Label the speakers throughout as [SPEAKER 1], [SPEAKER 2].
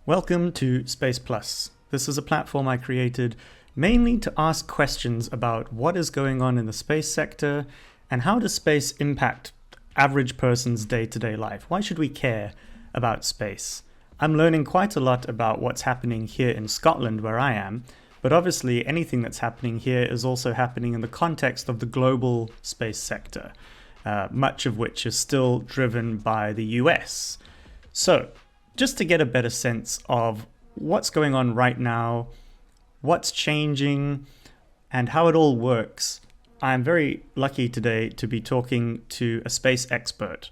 [SPEAKER 1] Welcome to Space Plus. This is a platform I created mainly to ask questions about what is going on in the space sector and how does space impact the average person's day-to-day life. Why should we care about space? I'm learning quite a lot about what's happening here in Scotland, where I am, but obviously anything that's happening here is also happening in the context of the global space sector, much of which is still driven by the US. So, just to get a better sense of what's going on right now, what's changing, and how it all works, I'm very lucky today to be talking to a space expert.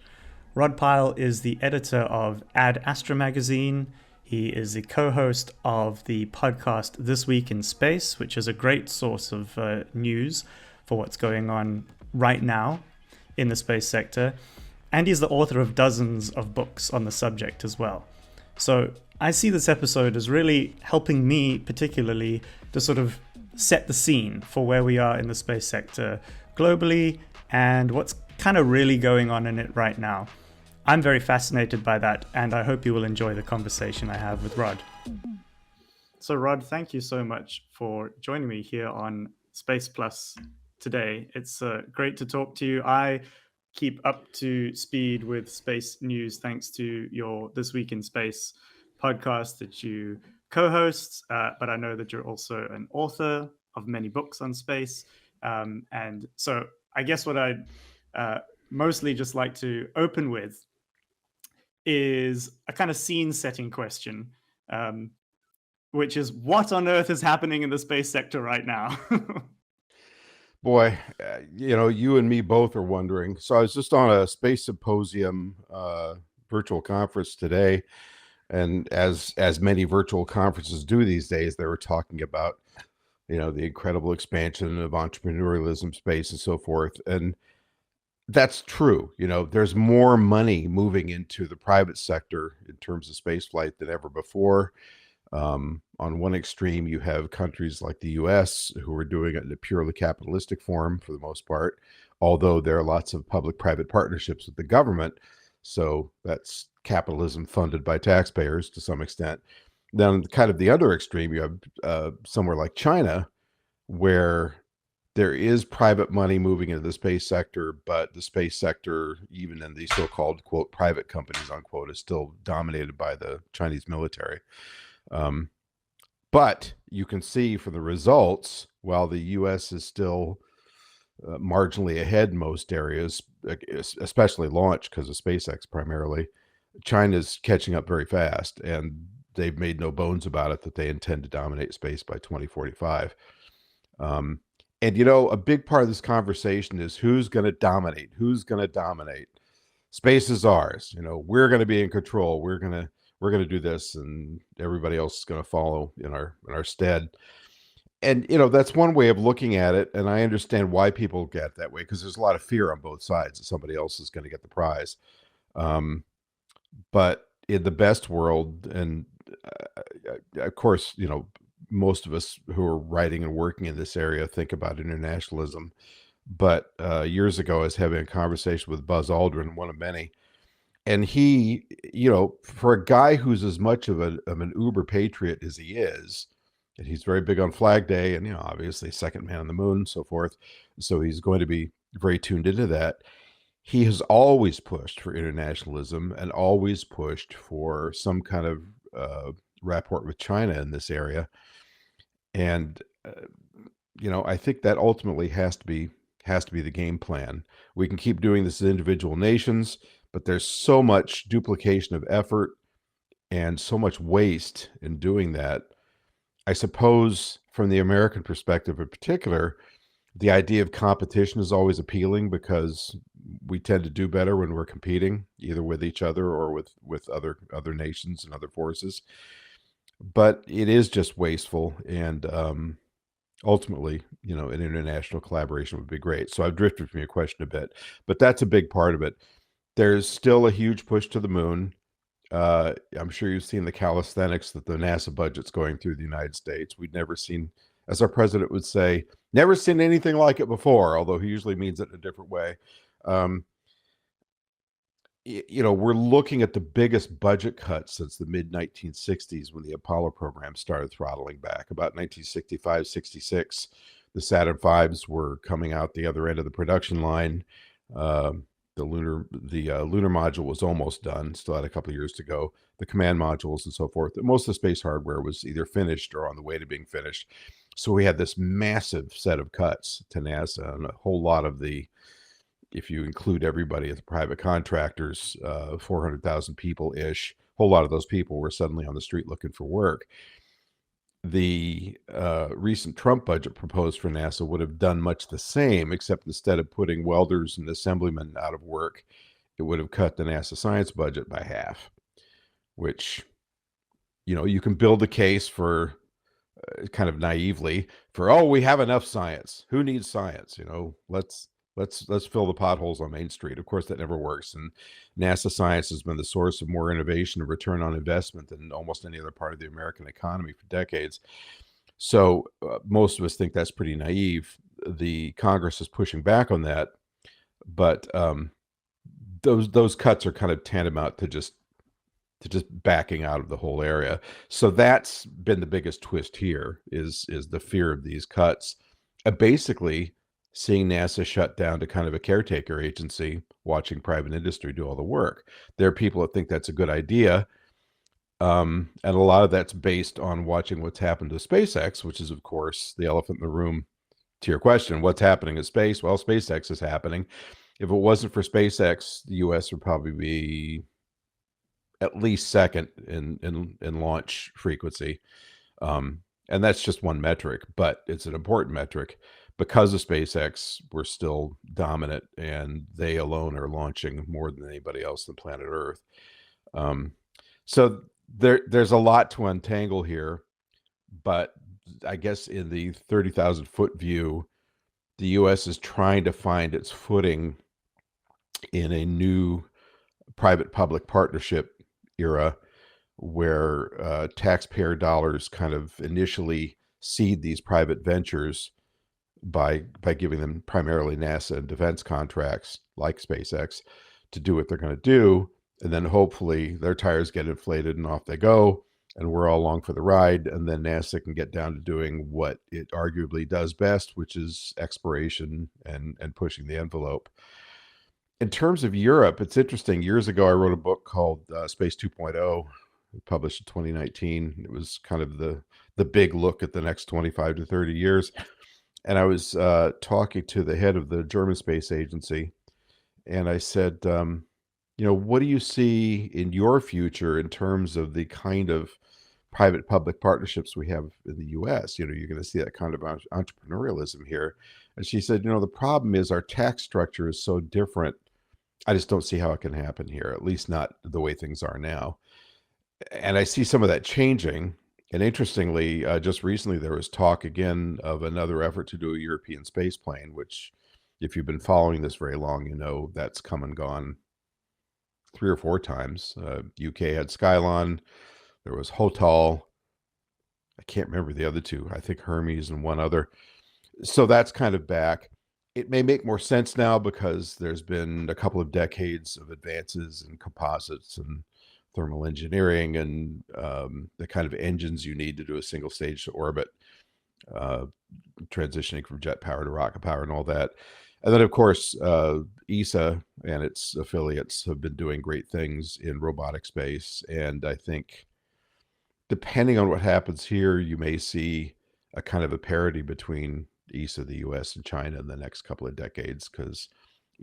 [SPEAKER 1] Rod Pyle is the editor of Ad Astra magazine. He is the co-host of the podcast This Week in Space, which is a great source of news for what's going on right now in the space sector. And he's the author of dozens of books on the subject as well. So I see this episode as really helping me particularly to sort of set the scene for where we are in the space sector globally and what's kind of really going on in it right now. I'm very fascinated by that, and I hope you will enjoy the conversation I have with Rod. So Rod, thank you so much for joining me here on Space Plus today. It's great to talk to you. I keep up to speed with space news thanks to your This Week in Space podcast that you co-host, but I know that you're also an author of many books on space. And so I guess what I'd mostly just like to open with is a kind of scene-setting question, which is what on earth is happening in the space sector right now?
[SPEAKER 2] Boy, you and me both are wondering. So I was just on a space symposium virtual conference today, and as many virtual conferences do these days, they were talking about the incredible expansion of entrepreneurialism, space, and so forth. And that's true. There's more money moving into the private sector in terms of space flight than ever before. On one extreme, you have countries like the US who are doing it in a purely capitalistic form for the most part, although there are lots of public-private partnerships with the government. So that's capitalism funded by taxpayers to some extent. Then kind of the other extreme, you have somewhere like China, where there is private money moving into the space sector, but the space sector, even in the so-called, quote, private companies, unquote, is still dominated by the Chinese military. But you can see from the results, while the U.S. is still marginally ahead in most areas, especially launch because of SpaceX primarily, China's catching up very fast, and they've made no bones about it that they intend to dominate space by 2045. And a big part of this conversation is who's going to dominate? Who's going to dominate? Space is ours. We're going to be in control. We're going to do this, and everybody else is going to follow in our stead. And that's one way of looking at it, and I understand why people get that way, because there's a lot of fear on both sides that somebody else is going to get the prize. But in the best world, and of course, most of us who are writing and working in this area think about internationalism. But years ago, I was having a conversation with Buzz Aldrin, one of many. And he, for a guy who's as much of an uber patriot as he is, and he's very big on Flag Day and, obviously second man on the moon and so forth. So he's going to be very tuned into that. He has always pushed for internationalism and always pushed for some kind of rapport with China in this area. And, I think that ultimately has to be the game plan. We can keep doing this as individual nations, but there's so much duplication of effort and so much waste in doing that. I suppose from the American perspective in particular, the idea of competition is always appealing because we tend to do better when we're competing, either with each other or with other nations and other forces. But it is just wasteful, and ultimately, an international collaboration would be great. So I've drifted from your question a bit, but that's a big part of it. There's still a huge push to the moon. I'm sure you've seen the calisthenics that the NASA budget's going through the United States. We'd never seen, as our president would say, never seen anything like it before, although he usually means it in a different way. we're looking at the biggest budget cuts since the mid 1960s when the Apollo program started throttling back. About 1965, 66, the Saturn V's were coming out the other end of the production line. Uh, the lunar module was almost done, still had a couple of years to go. The command modules and so forth. Most of the space hardware was either finished or on the way to being finished. So we had this massive set of cuts to NASA, and a whole lot of the, if you include everybody as private contractors, 400,000 people ish, a whole lot of those people were suddenly on the street looking for work. The recent Trump budget proposed for NASA would have done much the same, except instead of putting welders and assemblymen out of work, it would have cut the NASA science budget by half, which, you can build a case for, kind of naively, for, oh, we have enough science. Who needs science? Let's fill the potholes on Main Street. Of course, that never works. And NASA science has been the source of more innovation and return on investment than almost any other part of the American economy for decades. So most of us think that's pretty naive. The Congress is pushing back on that, but those cuts are kind of tantamount to just backing out of the whole area. So that's been the biggest twist here is the fear of these cuts. Basically, seeing NASA shut down to kind of a caretaker agency, watching private industry do all the work. There are people that think that's a good idea. And a lot of that's based on watching what's happened to SpaceX, which is, of course, the elephant in the room to your question. What's happening in space? Well, SpaceX is happening. If it wasn't for SpaceX, the U.S. would probably be at least second in launch frequency. And that's just one metric, but it's an important metric. Because of SpaceX, we're still dominant, and they alone are launching more than anybody else on planet Earth. So there's a lot to untangle here, but I guess in the 30,000 foot view, the U.S. is trying to find its footing in a new private-public partnership era where taxpayer dollars kind of initially seed these private ventures by giving them primarily NASA and defense contracts like SpaceX to do what they're going to do. And then hopefully their tires get inflated and off they go. And we're all along for the ride. And then NASA can get down to doing what it arguably does best, which is exploration and pushing the envelope. In terms of Europe, it's interesting. Years ago, I wrote a book called Space 2.0, published in 2019. It was kind of the big look at the next 25 to 30 years. And I was talking to the head of the German Space Agency, and I said, what do you see in your future in terms of the kind of private-public partnerships we have in the U.S.? You're going to see that kind of entrepreneurialism here. And she said, the problem is our tax structure is so different. I just don't see how it can happen here, at least not the way things are now. And I see some of that changing. And interestingly, just recently there was talk again of another effort to do a European space plane, which, if you've been following this very long, that's come and gone 3 or 4 times. UK had Skylon, there was Hotal. I can't remember the other two. I think Hermes and one other. So that's kind of back. It may make more sense now because there's been a couple of decades of advances in composites and thermal engineering and the kind of engines you need to do a single stage to orbit, transitioning from jet power to rocket power and all that. And then, of course, ESA and its affiliates have been doing great things in robotic space. And I think, depending on what happens here, you may see a kind of a parity between ESA, the US, and China in the next couple of decades, because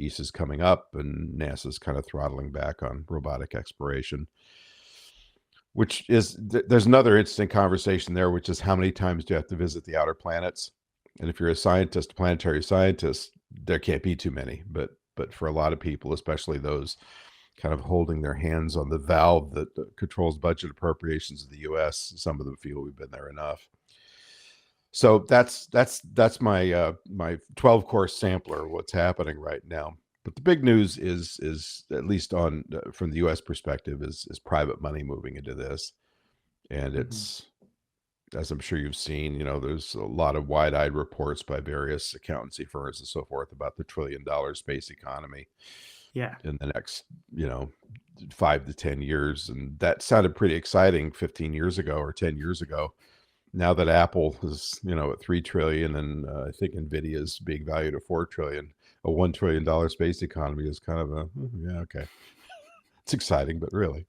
[SPEAKER 2] ESA's coming up and NASA's kind of throttling back on robotic exploration. Which is, there's another interesting conversation there, which is how many times do you have to visit the outer planets? And if you're a scientist, a planetary scientist, there can't be too many. But for a lot of people, especially those kind of holding their hands on the valve that controls budget appropriations of the U.S., some of them feel we've been there enough. So that's my my 12-course sampler of what's happening right now. But the big news is at least on from the U.S. perspective is private money moving into this, and it's, as I'm sure you've seen, there's a lot of wide-eyed reports by various accountancy firms and so forth about the $1 trillion space economy.
[SPEAKER 1] Yeah.
[SPEAKER 2] in the next, you know, 5 to 10 years. And that sounded pretty exciting 15 years ago or 10 years ago. Now that Apple is, at 3 trillion and I think Nvidia is being valued at 4 trillion, a $1 trillion space economy is kind of yeah, okay. It's exciting, but really,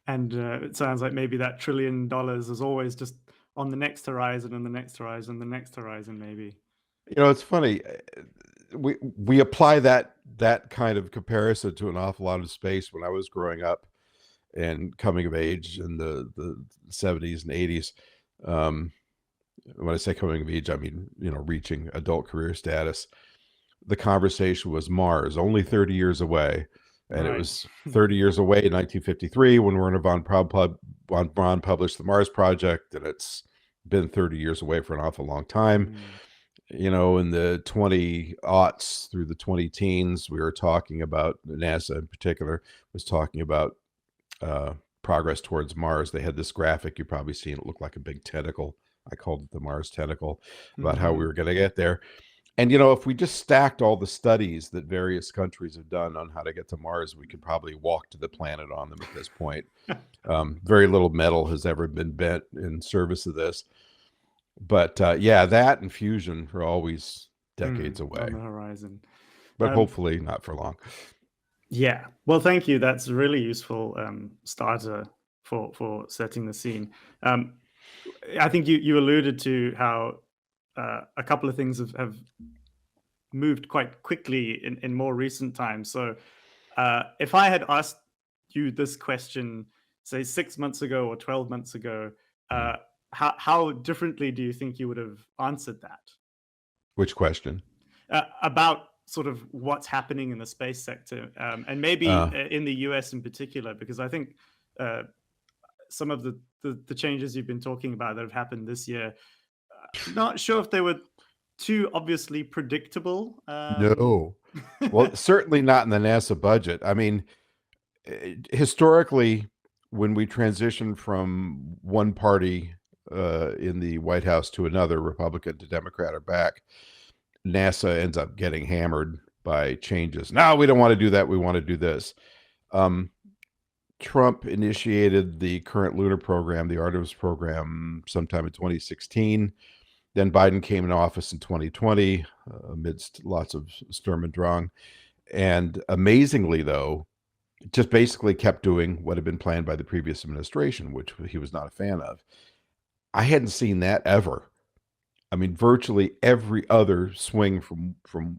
[SPEAKER 1] And it sounds like maybe that $1 trillion is always just on the next horizon and the next horizon, the next horizon, maybe.
[SPEAKER 2] it's funny. We apply that kind of comparison to an awful lot of space. When I was growing up and coming of age in the 70s and 80s, um, when I say coming of age, I mean, reaching adult career status. The conversation was Mars, only 30 years away. And it
[SPEAKER 1] Right.
[SPEAKER 2] was 30 years away in 1953 when Werner von Braun published the Mars Project, and it's been 30 years away for an awful long time.
[SPEAKER 1] Mm.
[SPEAKER 2] In the 20 aughts through the 20 teens, we were talking about, NASA in particular was talking about progress towards Mars. They had this graphic, you've probably seen it, looked like a big tentacle. I called it the Mars tentacle, about how we
[SPEAKER 1] Hmm.
[SPEAKER 2] were going to get there. And if we just stacked all the studies that various countries have done on how to get to Mars, we could probably walk to the planet on them at this point. Very little metal has ever been bent in service of this. But yeah, that and fusion are always decades
[SPEAKER 1] On
[SPEAKER 2] away,
[SPEAKER 1] the horizon.
[SPEAKER 2] but
[SPEAKER 1] Um,
[SPEAKER 2] hopefully not for long.
[SPEAKER 1] yeah. Well, thank you. That's a really useful starter for setting the scene. Um, I think you alluded to how a couple of things have moved quite quickly in more recent times. So if I had asked you this question, say 6 months ago or 12 months ago,
[SPEAKER 2] Mm.
[SPEAKER 1] uh, how differently do you think you would have answered that?
[SPEAKER 2] Which question?
[SPEAKER 1] About sort of what's happening in the space sector, and maybe
[SPEAKER 2] Uh,
[SPEAKER 1] in the US in particular, because I think uh, some of the changes you've been talking about that have happened this year, not sure if they were too obviously predictable.
[SPEAKER 2] no. Well, certainly not in the NASA budget. I mean, historically, when we transition from one party in the White House to another, Republican to Democrat or back, NASA ends up getting hammered by changes. No, we don't want to do that. We want to do this. Um, Trump initiated the current lunar program, the Artemis program, sometime in 2016. Then Biden came in office in 2020 amidst lots of Sturm und Drang. And amazingly, though, just basically kept doing what had been planned by the previous administration, which he was not a fan of. I hadn't seen that ever. I mean, virtually every other swing from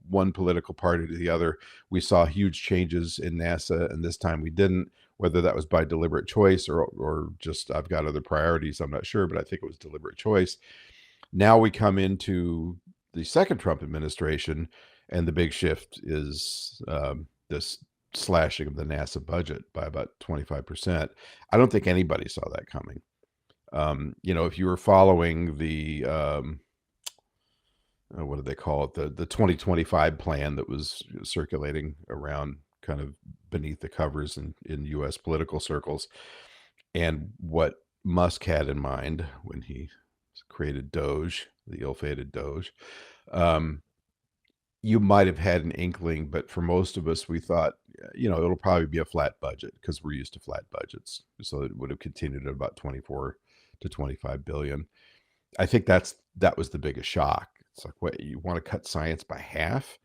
[SPEAKER 2] one political party to the other, we saw huge changes in NASA, and this time we didn't. Whether that was by deliberate choice or just I've got other priorities, I'm not sure, but I think it was deliberate choice. Now we come into the second Trump administration, and the big shift is this slashing of the NASA budget by about 25%. I don't think anybody saw that coming. If you were following the what do they call it, the 2025 plan that was circulating around kind of beneath the covers in U.S. political circles, and what Musk had in mind when he created Doge, the ill-fated Doge. Um, you might have had an inkling, but for most of us, we thought, it'll probably be a flat budget because we're used to flat budgets. So it would have continued at about 24 to 25 billion. I think that was the biggest shock. It's like, what, you want to cut science by half?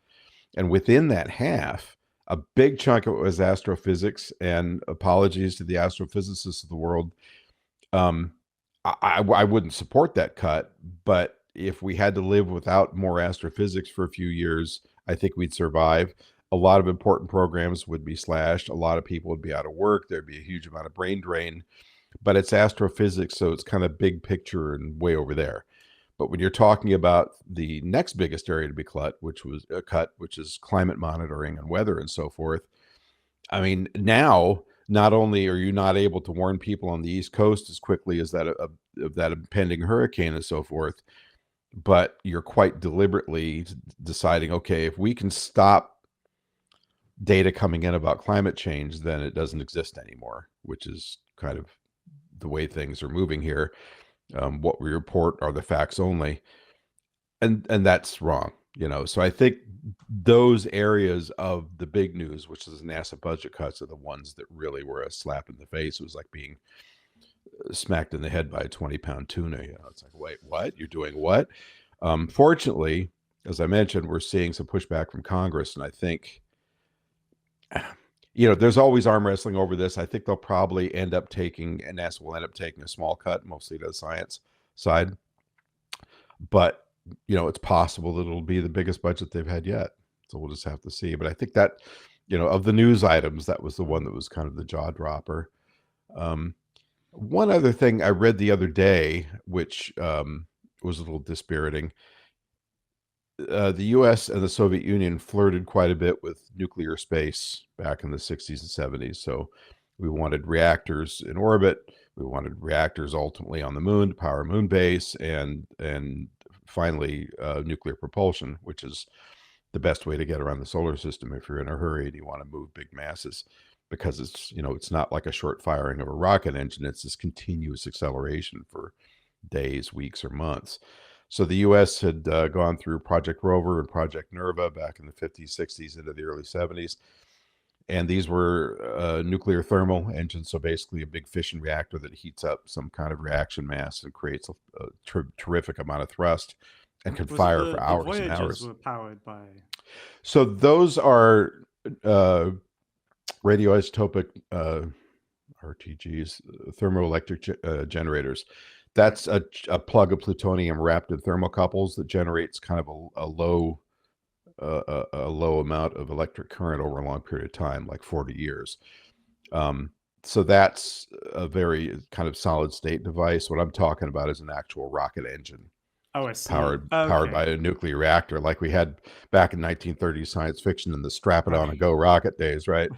[SPEAKER 2] And within that half, a big chunk of it was astrophysics, and apologies to the astrophysicists of the world. Um, I wouldn't support that cut, but if we had to live without more astrophysics for a few years, I think we'd survive. A lot of important programs would be slashed. A lot of people would be out of work. There'd be a huge amount of brain drain. But it's astrophysics, so it's kind of big picture and way over there. But when you're talking about the next biggest area to be cut, which is climate monitoring and weather and so forth, I mean, now not only are you not able to warn people on the East Coast as quickly as of that impending hurricane and so forth, but you're quite deliberately deciding, okay, if we can stop data coming in about climate change, then it doesn't exist anymore, which is kind of the way things are moving here. What we report are the facts only, and that's wrong. So I think those areas of the big news, which is NASA budget cuts, are the ones that really were a slap in the face. It was like being smacked in the head by a 20-pound tuna. It's like, wait, what? You're doing what? Fortunately, as I mentioned, we're seeing some pushback from Congress, and I think there's always arm wrestling over this. I think they'll probably end up taking, and NASA will end up taking a small cut, mostly to the science side. But it's possible that it'll be the biggest budget they've had yet. So we'll just have to see. But I think that, of the news items, that was the one that was kind of the jaw dropper. One other thing I read the other day, which was a little dispiriting. The U.S. and the Soviet Union flirted quite a bit with nuclear space back in the 60s and 70s. So we wanted reactors in orbit. We wanted reactors ultimately on the moon to power a moon base, and finally nuclear propulsion, which is the best way to get around the solar system if you're in a hurry and you want to move big masses, because it's not like a short firing of a rocket engine. It's this continuous acceleration for days, weeks, or months. So the U.S. had gone through Project Rover and Project Nerva back in the 50s, 60s, into the early 70s. And these were nuclear thermal engines. So basically a big fission reactor that heats up some kind of reaction mass and creates a terrific amount of thrust and can
[SPEAKER 1] Was it
[SPEAKER 2] fire for
[SPEAKER 1] the
[SPEAKER 2] hours and
[SPEAKER 1] Voyagers
[SPEAKER 2] hours.
[SPEAKER 1] were powered by?
[SPEAKER 2] So those are radioisotopic RTGs, thermoelectric generators.
[SPEAKER 1] Right.
[SPEAKER 2] That's a plug of plutonium wrapped in thermocouples that generates kind of a low amount of electric current over a long period of time, like 40 years. So that's a very kind of solid state device. What I'm talking about is an actual rocket engine
[SPEAKER 1] Oh, I see.
[SPEAKER 2] powered
[SPEAKER 1] Okay.
[SPEAKER 2] by a nuclear reactor, like we had back in 1930s science fiction in the strap it on and
[SPEAKER 1] Right.
[SPEAKER 2] go rocket days, right?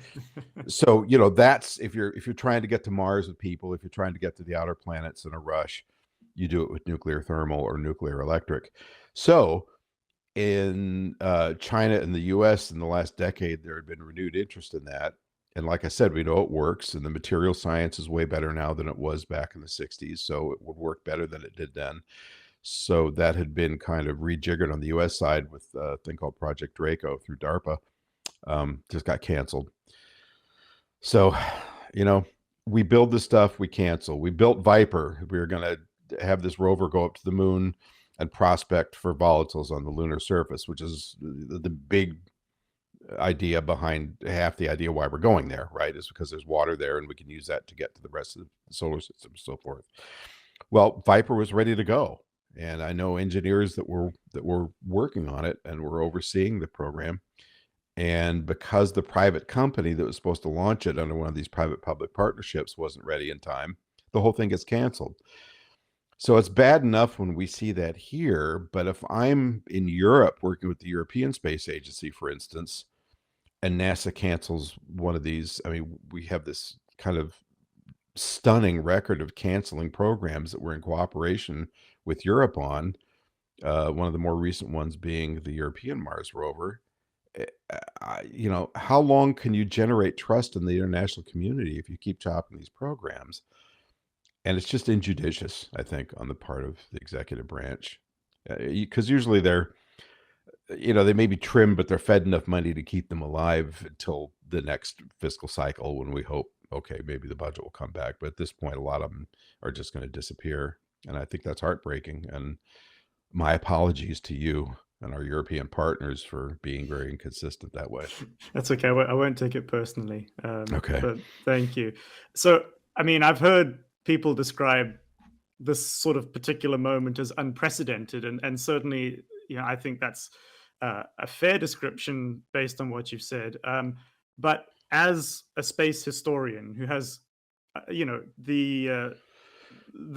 [SPEAKER 2] So that's if you're trying to get to Mars with people, if you're trying to get to the outer planets in a rush, you do it with nuclear thermal or nuclear electric. So in China and the U.S. in the last decade, there had been renewed interest in that. And like I said, we know it works, and the material science is way better now than it was back in the 60s. So it would work better than it did then. So that had been kind of rejiggered on the U.S. side with a thing called Project Draco through DARPA. Just got canceled. So, you know, we build the stuff, we cancel. We built Viper. We were going to have this rover go up to the moon and prospect for volatiles on the lunar surface, which is the big idea behind half the idea why we're going there, right? Is because there's water there and we can use that to get to the rest of the solar system and so forth. Well, Viper was ready to go. And I know engineers that were working on it and were overseeing the program. And because the private company that was supposed to launch it under one of these private public partnerships wasn't ready in time, the whole thing gets canceled. So it's bad enough when we see that here, but if I'm in Europe working with the European Space Agency, for instance, and NASA cancels one of these, I mean, we have this kind of stunning record of canceling programs that we're in cooperation with Europe on. One of the more recent ones being the European Mars rover. How long can you generate trust in the international community if you keep chopping these programs? And it's just injudicious, I think, on the part of the executive branch, because usually they may be trimmed, but they're fed enough money to keep them alive until the next fiscal cycle when we hope, okay, maybe the budget will come back. But at this point, a lot of them are just going to disappear. And I think that's heartbreaking. And my apologies to you and our European partners for being very inconsistent that way.
[SPEAKER 1] That's okay. I won't take it personally.
[SPEAKER 2] Okay.
[SPEAKER 1] But thank you. So, I mean, I've heard people describe this sort of particular moment as unprecedented, and certainly, I think that's a fair description based on what you've said. But as a space historian who has, the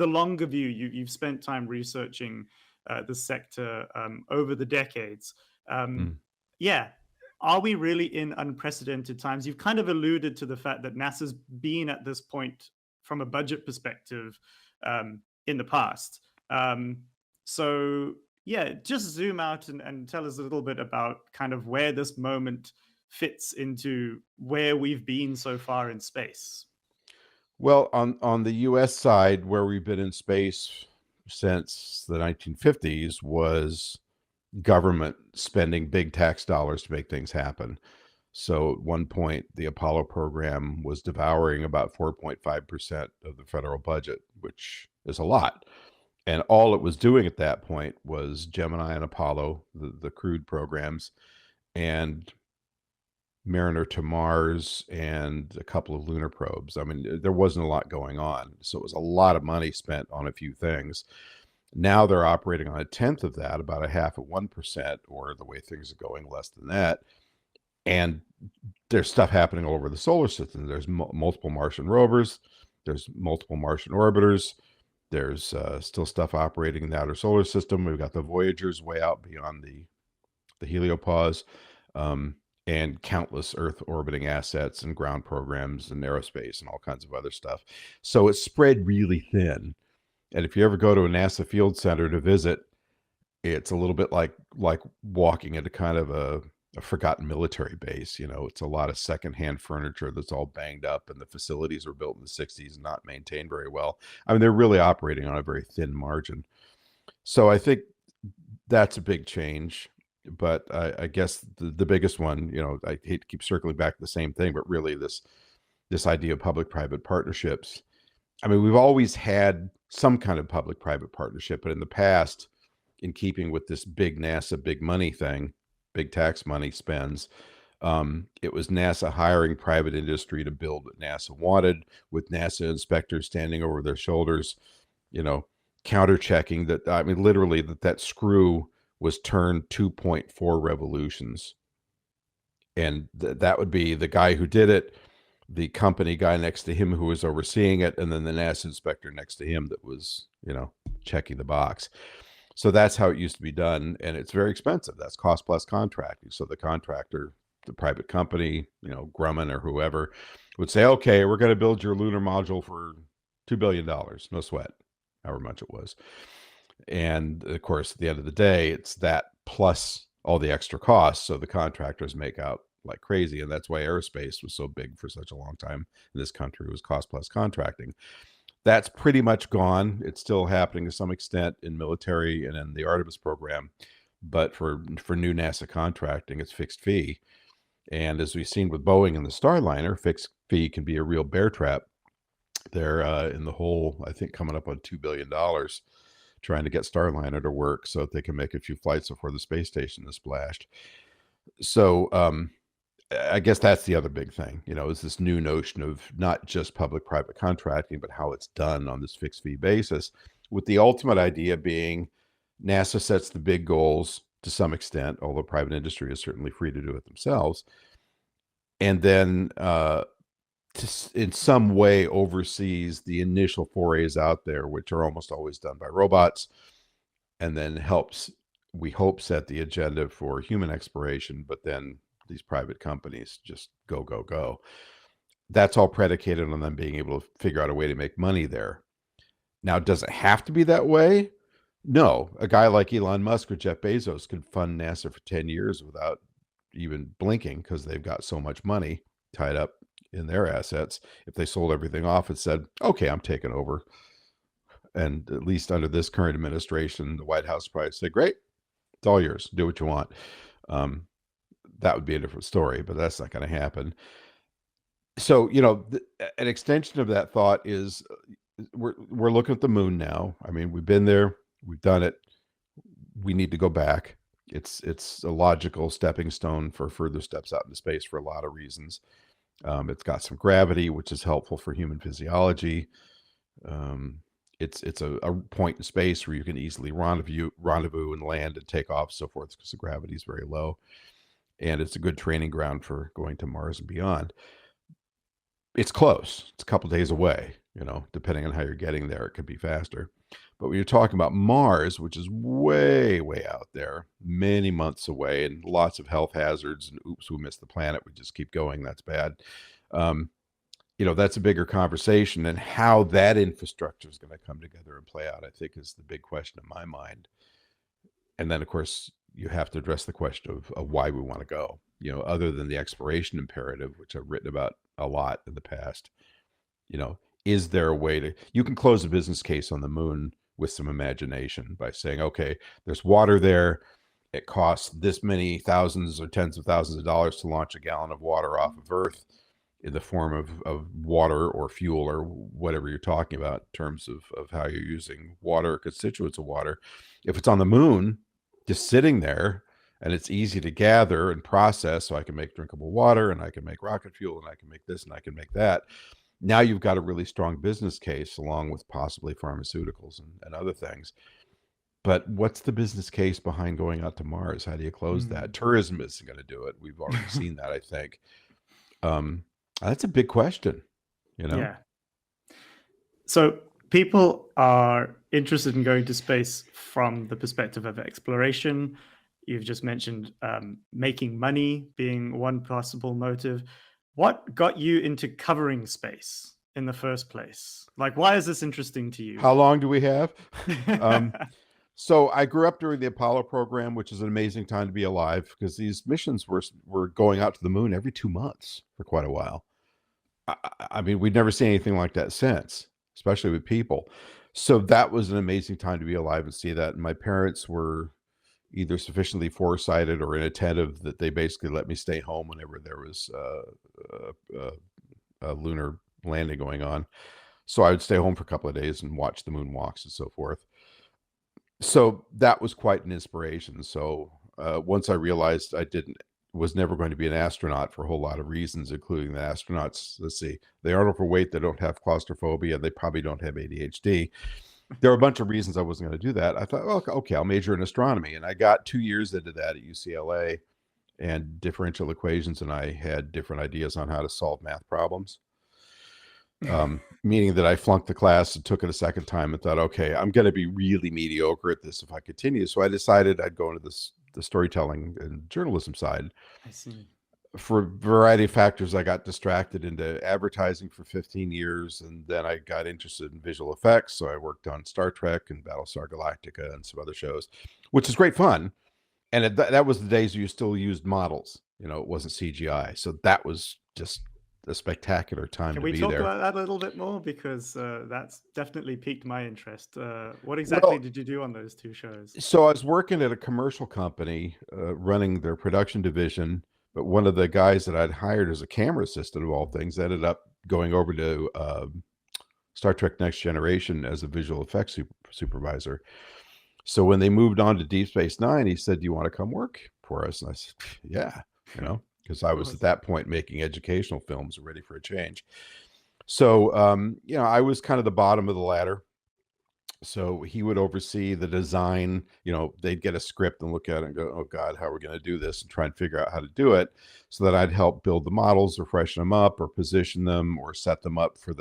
[SPEAKER 1] longer view, you've spent time researching the sector over the decades. Um,
[SPEAKER 2] Mm.
[SPEAKER 1] yeah, are we really in unprecedented times? You've kind of alluded to the fact that NASA's been at this point from a budget perspective in the past. So, yeah, just zoom out and tell us a little bit about kind of where this moment fits into where we've been so far in space.
[SPEAKER 2] Well, on the U.S. side, where we've been in space since the 1950s, was government spending big tax dollars to make things happen. So at one point, the Apollo program was devouring about 4.5% of the federal budget, which is a lot. And all it was doing at that point was Gemini and Apollo, the crewed programs, and Mariner to Mars and a couple of lunar probes. I mean, there wasn't a lot going on. So it was a lot of money spent on a few things. Now they're operating on a tenth of that, about a half of 1%, or the way things are going, less than that. And there's stuff happening all over the solar system. There's multiple Martian rovers, there's multiple Martian orbiters, there's still stuff operating in the outer solar system. We've got the Voyagers way out beyond the heliopause, and countless Earth orbiting assets and ground programs and aerospace and all kinds of other stuff. So it's spread really thin. And if you ever go to a NASA field center to visit, it's a little bit like walking into kind of a forgotten military base. You know, it's a lot of secondhand furniture that's all banged up, and the facilities were built in the 60s and not maintained very well. I mean, they're really operating on a very thin margin. So I think that's a big change. But I guess the biggest one, you know, I hate to keep circling back to the same thing, but really this idea of public-private partnerships. I mean, we've always had some kind of public-private partnership, but in the past, in keeping with this big NASA, big money thing, big tax money spends, it was NASA hiring private industry to build what NASA wanted, with NASA inspectors standing over their shoulders, you know, counter checking that. I mean, literally, that screw was turned 2.4 revolutions. And that would be the guy who did it, the company guy next to him who was overseeing it, and then the NASA inspector next to him that was, you know, checking the box. So that's how it used to be done, and it's very expensive. That's cost plus contracting. So the contractor, the private company, you know, Grumman or whoever, would say, okay, we're going to build your lunar module for $2 billion, no sweat, however much it was. And of course, at the end of the day, it's that plus all the extra costs. So the contractors make out like crazy. And that's why aerospace was so big for such a long time in this country, was cost plus contracting. That's pretty much gone. It's still happening to some extent in military and in the Artemis program. But for new NASA contracting, it's fixed fee. And as we've seen with Boeing and the Starliner, fixed fee can be a real bear trap. They're in the hole, I think, coming up on $2 billion trying to get Starliner to work so that they can make a few flights before the space station is splashed. So I guess that's the other big thing, you know, is this new notion of not just public-private contracting, but how it's done on this fixed fee basis, with the ultimate idea being NASA sets the big goals to some extent, although private industry is certainly free to do it themselves, and then in some way oversees the initial forays out there, which are almost always done by robots, and then helps, we hope, set the agenda for human exploration. But then these private companies just go, go, go. That's all predicated on them being able to figure out a way to make money there. Now, does it have to be that way? No. A guy like Elon Musk or Jeff Bezos could fund NASA for 10 years without even blinking, because they've got so much money tied up in their assets. If they sold everything off and said, okay, I'm taking over, and at least under this current administration, the White House probably say, great, it's all yours, do what you want. That would be a different story, but that's not going to happen. So, you know, an extension of that thought is we're looking at the moon now. I mean, we've been there, we've done it, we need to go back. It's a logical stepping stone for further steps out into space for a lot of reasons. It's got some gravity, which is helpful for human physiology. It's a point in space where you can easily rendezvous and land and take off, so forth, because the gravity is very low. And it's a good training ground for going to Mars and beyond. It's close. It's a couple days away, you know, depending on how you're getting there, it could be faster. But when you're talking about Mars, which is way, way out there, many months away, and lots of health hazards, and oops, we missed the planet, we just keep going, that's bad. You know, that's a bigger conversation, and how that infrastructure is going to come together and play out, I think, is the big question in my mind. And then, of course, you have to address the question of why we want to go, you know, other than the exploration imperative, which I've written about a lot in the past. You know, is there a way to, you can close a business case on the moon with some imagination by saying, okay, there's water there, it costs this many thousands or tens of thousands of dollars to launch a gallon of water off of Earth in the form of water or fuel or whatever you're talking about in terms of how you're using water or constituents of water. If it's on the moon, just sitting there, and it's easy to gather and process, so I can make drinkable water and I can make rocket fuel and I can make this and I can make that. Now you've got a really strong business case along with possibly pharmaceuticals and other things. But what's the business case behind going out to Mars? How do you close that?
[SPEAKER 1] Mm.
[SPEAKER 2] Tourism isn't going to do it. We've already seen that, I think. Um, that's a big question, you know?
[SPEAKER 1] Yeah. So people are interested in going to space from the perspective of exploration. You've just mentioned making money being one possible motive. What got you into covering space in the first place? Like, why is this interesting to you?
[SPEAKER 2] How long do we have? So I grew up during the Apollo program, which is an amazing time to be alive because these missions were going out to the moon every 2 months for quite a while. I mean, we'd never seen anything like that since, especially with people. So that was an amazing time to be alive and see that. And my parents were either sufficiently foresighted or inattentive that they basically let me stay home whenever there was a lunar landing going on. So I would stay home for a couple of days and watch the moonwalks and so forth. So that was quite an inspiration. So once I realized I didn't was never going to be an astronaut for a whole lot of reasons, including the astronauts. Let's see, they aren't overweight, they don't have claustrophobia, they probably don't have ADHD. There were a bunch of reasons I wasn't going to do that. I thought, well, okay, I'll major in astronomy, and I got 2 years into that at UCLA, and differential equations, and I had different ideas on how to solve math problems. Meaning that I flunked the class and took it a second time and thought, okay, I'm going to be really mediocre at this if I continue. So I decided I'd go into the storytelling and journalism side.
[SPEAKER 1] I see.
[SPEAKER 2] For a variety of factors, I got distracted into advertising for 15 years, and then I got interested in visual effects. So I worked on Star Trek and Battlestar Galactica and some other shows, which is great fun. And that was the days you still used models. You know, it wasn't CGI. So that was just a spectacular time
[SPEAKER 1] Can
[SPEAKER 2] to
[SPEAKER 1] we
[SPEAKER 2] be
[SPEAKER 1] talk
[SPEAKER 2] there.
[SPEAKER 1] about that a little bit more? Because that's definitely piqued my interest. What exactly
[SPEAKER 2] Well,
[SPEAKER 1] did you do on those two shows?
[SPEAKER 2] so I was working at a commercial company running their production division, but one of the guys that I'd hired as a camera assistant of all things ended up going over to Star Trek Next Generation as a visual effects supervisor. So when they moved on to Deep Space Nine, he said, "Do you want to come work for us?" And I said, "Yeah," because
[SPEAKER 1] Of
[SPEAKER 2] I was at
[SPEAKER 1] course.
[SPEAKER 2] that point making educational films, ready for a change. So I was kind of the bottom of the ladder. So he would oversee the design. They'd get a script and look at it and go, "Oh God, how are we going to do this?" and try and figure out how to do it, so that I'd help build the models or freshen them up or position them or set them up for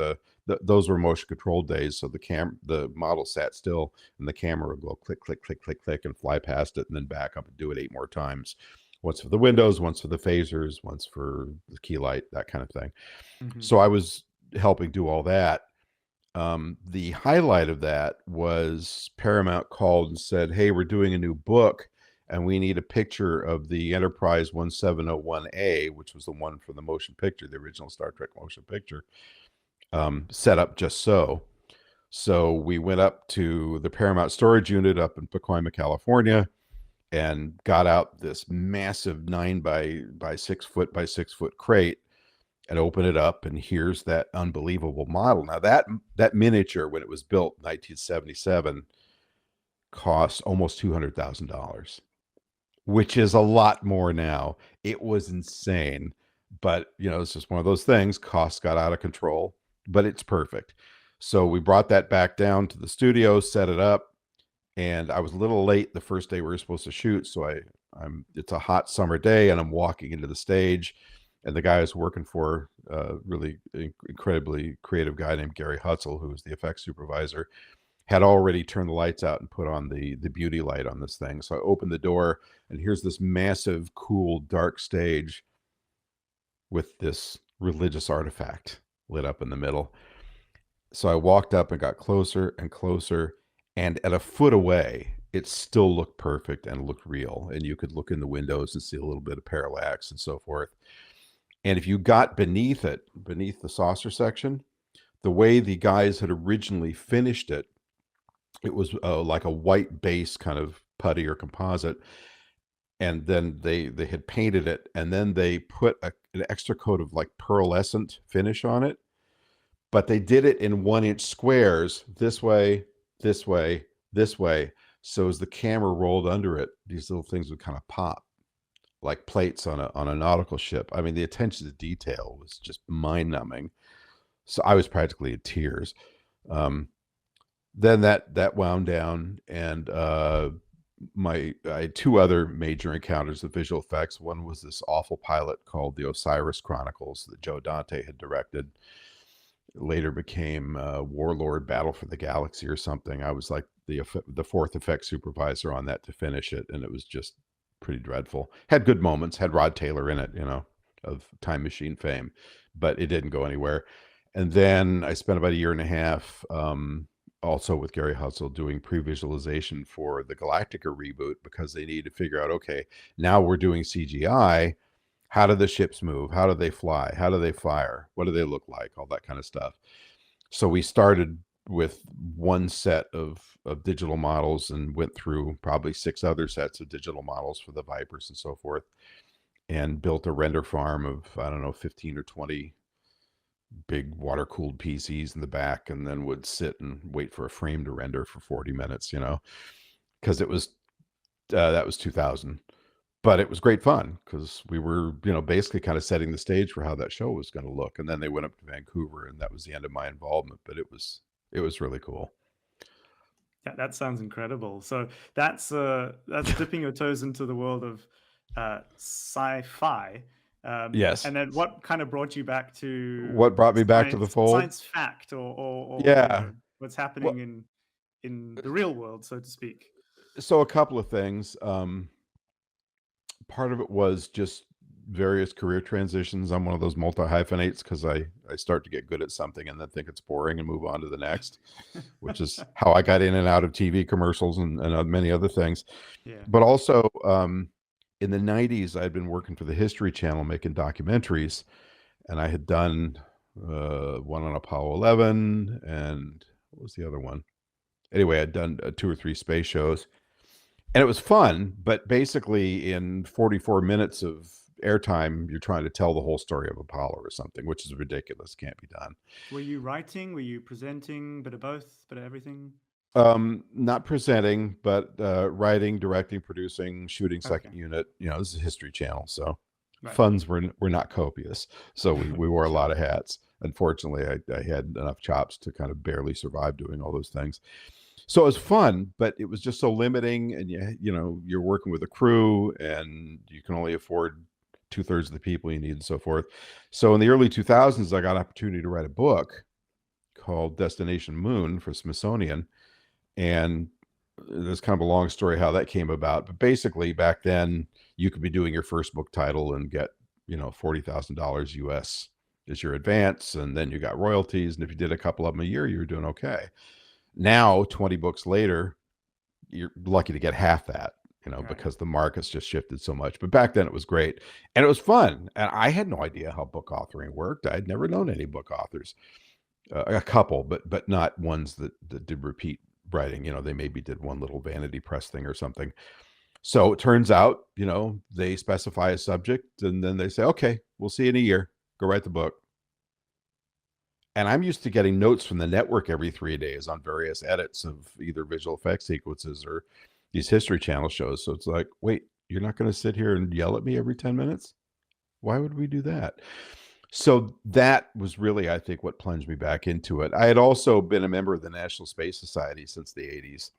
[SPEAKER 2] those were motion controlled days. So the model sat still and the camera would go click, click, click, click, click and fly past it and then back up and do it 8 more times. Once for the windows, once for the phasers, once for the key light, that kind of thing.
[SPEAKER 1] Hmm.
[SPEAKER 2] So I was helping do all that. The highlight of that was Paramount called and said, "Hey, we're doing a new book and we need a picture of the Enterprise 1701A," which was the one for the motion picture, the original Star Trek motion picture, set up just so. So we went up to the Paramount storage unit up in Pacoima, California, and got out this massive 9 by 6 foot by 6 foot crate and open it up, and here's that unbelievable model. Now that miniature, when it was built in 1977, cost almost $200,000, which is a lot more now. It was insane, but it's just one of those things. Costs got out of control, but it's perfect. So we brought that back down to the studio, set it up, and I was a little late the first day we were supposed to shoot. So it's a hot summer day, and I'm walking into the stage, and the guy I was working for, really incredibly creative guy named Gary Hutzel, who was the effects supervisor, had already turned the lights out and put on the beauty light on this thing. So I opened the door, and here's this massive, cool, dark stage with this religious artifact lit up in the middle. So I walked up and got closer and closer, and at a foot away, it still looked perfect and looked real. And you could look in the windows and see a little bit of parallax and so forth. And if you got beneath the saucer section, the way the guys had originally finished it, it was like a white base kind of putty or composite. and then they had painted it, and then they put an extra coat of like pearlescent finish on it, but they did it in 1-inch squares, this way, this way, this way. So as the camera rolled under it, these little things would kind of pop like plates on a nautical ship. I mean, the attention to detail was just mind numbing. So I was practically in tears. Um, then that wound down, and I had two other major encounters with visual effects. One was this awful pilot called the Osiris Chronicles that Joe Dante had directed. It later became Warlord Battle for the Galaxy or something. I was like the fourth effect supervisor on that to finish it, and it was just pretty dreadful. Had good moments, had Rod Taylor in it, of Time Machine fame, but it didn't go anywhere. And then I spent about a year and a half, also with Gary Hustle, doing pre-visualization for the Galactica reboot, because they needed to figure out, okay, now we're doing CGI. How do the ships move? How do they fly? How do they fire? What do they look like? All that kind of stuff. So we started with one set of digital models and went through probably 6 other sets of digital models for the Vipers and so forth, and built a render farm of, I don't know, 15 or 20 big water cooled PCs in the back, and then would sit and wait for a frame to render for 40 minutes, because it was that was 2000. But it was great fun because we were, basically kind of setting the stage for how that show was going to look. And then they went up to Vancouver, and that was the end of my involvement. But it was really cool.
[SPEAKER 1] Yeah, that sounds incredible. So that's dipping your toes into the world of sci-fi.
[SPEAKER 2] Yes.
[SPEAKER 1] And then what kind of brought you back to
[SPEAKER 2] What brought me back to the fold?
[SPEAKER 1] science fact, or
[SPEAKER 2] Yeah.
[SPEAKER 1] what's
[SPEAKER 2] Well,
[SPEAKER 1] happening in the real world, so to speak?
[SPEAKER 2] so a couple of things. Part of it was just various career transitions. I'm one of those multi hyphenates because I start to get good at something and then think it's boring and move on to the next, which is how I got in and out of TV commercials and many other things.
[SPEAKER 1] Yeah.
[SPEAKER 2] But also, in the 90s, I'd been working for the History Channel making documentaries, and I had done one on Apollo 11, and what was the other one? Anyway, I'd done 2 or 3 space shows, and it was fun. But basically, in 44 minutes of airtime, you're trying to tell the whole story of Apollo or something, which is ridiculous. Can't be done.
[SPEAKER 1] Were you writing? Were you presenting? Bit of both? Bit of everything?
[SPEAKER 2] Not presenting, but writing, directing, producing, shooting second
[SPEAKER 1] Okay.
[SPEAKER 2] unit. This is a History Channel, so
[SPEAKER 1] Right.
[SPEAKER 2] funds were not copious. So we wore a
[SPEAKER 1] Sure.
[SPEAKER 2] lot of hats. Unfortunately, I had enough chops to kind of barely survive doing all those things. So it was fun, but it was just so limiting. And you're working with a crew, and you can only afford 2/3 of the people you need, and so forth. So in the early 2000s, I got an opportunity to write a book called Destination Moon for Smithsonian, and there's kind of a long story how that came about. But basically, back then, you could be doing your first book title and get, $40,000 US as your advance, and then you got royalties. And if you did a couple of them a year, you were doing okay. Now, 20 books later, you're lucky to get half that,
[SPEAKER 1] Right.
[SPEAKER 2] because the market's just shifted so much. But back then, it was great, and it was fun. And I had no idea how book authoring worked. I'd never known any book authors, a couple, but not ones that did repeat writing. They maybe did one little vanity press thing or something. So it turns out, they specify a subject, and then they say, okay, we'll see you in a year. Go write the book. And I'm used to getting notes from the network every 3 days on various edits of either visual effects sequences or these History Channel shows. So it's like, wait, you're not going to sit here and yell at me every 10 minutes? Why would we do that? So that was really, I think, what plunged me back into it. I had also been a member of the National Space Society since the 80s,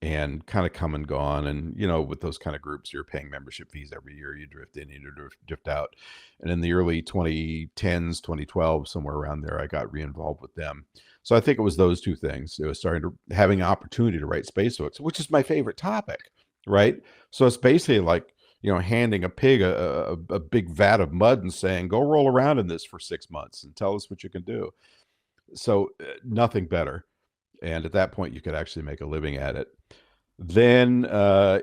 [SPEAKER 2] and kind of come and gone. And, with those kind of groups, you're paying membership fees every year. You drift in, you drift out. And in the early 2010s, 2012, somewhere around there, I got re-involved with them. So I think it was those two things. It was starting to having an opportunity to write space books, which is my favorite topic, right? So it's basically like, handing a pig a big vat of mud and saying, go roll around in this for 6 months and tell us what you can do. So nothing better. And at that point, you could actually make a living at it. Then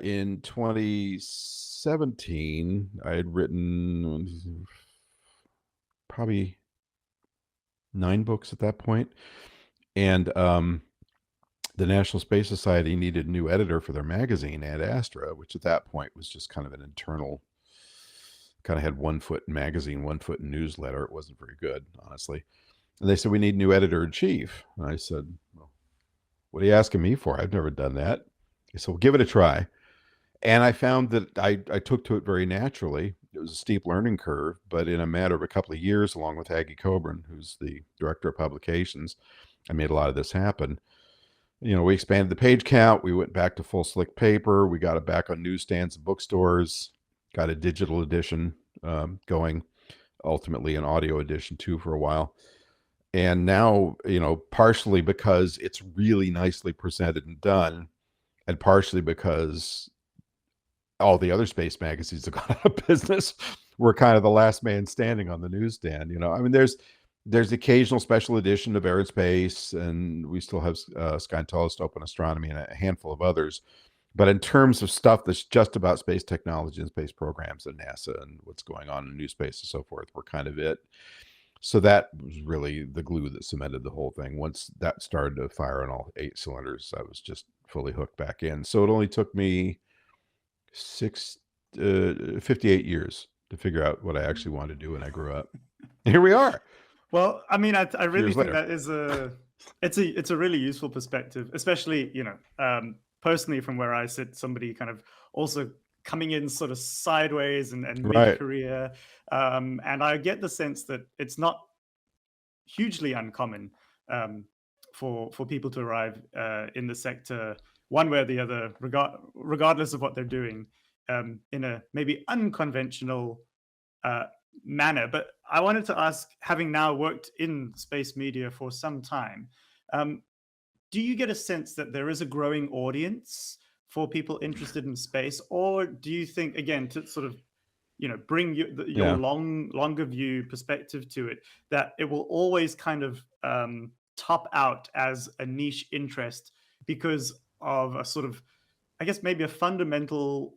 [SPEAKER 2] in 2017, I had written probably 9 books at that point. And the National Space Society needed a new editor for their magazine, Ad Astra, which at that point was just kind of an internal, kind of had 1 foot in magazine, 1 foot in newsletter. It wasn't very good, honestly. And they said, we need a new editor in chief. And I said, well, what are you asking me for? I've never done that. They said, well, give it a try. And I found that I took to it very naturally. It was a steep learning curve, but in a matter of a couple of years, along with Aggie Coburn, who's the director of publications, I made a lot of this happen. We expanded the page count. We went back to full slick paper. We got it back on newsstands and bookstores, got a digital edition going, ultimately an audio edition too for a while. And now, partially because it's really nicely presented and done, and partially because all the other space magazines have gone out of business, we're kind of the last man standing on the newsstand. I mean, there's occasional special edition of Air and Space, and we still have Sky and Telescope and Astronomy and a handful of others. But in terms of stuff that's just about space technology and space programs and NASA and what's going on in new space and so forth, we're kind of it. So that was really the glue that cemented the whole thing. Once that started to fire on all 8 cylinders, I was just fully hooked back in. So it only took me 58 years to figure out what I actually wanted to do when I grew up. Here we are.
[SPEAKER 1] Well, I mean, I really think that is it's a really useful perspective, especially, personally from where I sit, somebody kind of also coming in sort of sideways and mid-career. And I get the sense that it's not hugely uncommon for people to arrive in the sector one way or the other, regardless of what they're doing, in a maybe unconventional manner. But I wanted to ask, having now worked in space media for some time, do you get a sense that there is a growing audience for people interested in space, or do you think, again, to sort of bring your longer view perspective to it, that it will always kind of top out as a niche interest because of a sort of, I guess, maybe a fundamental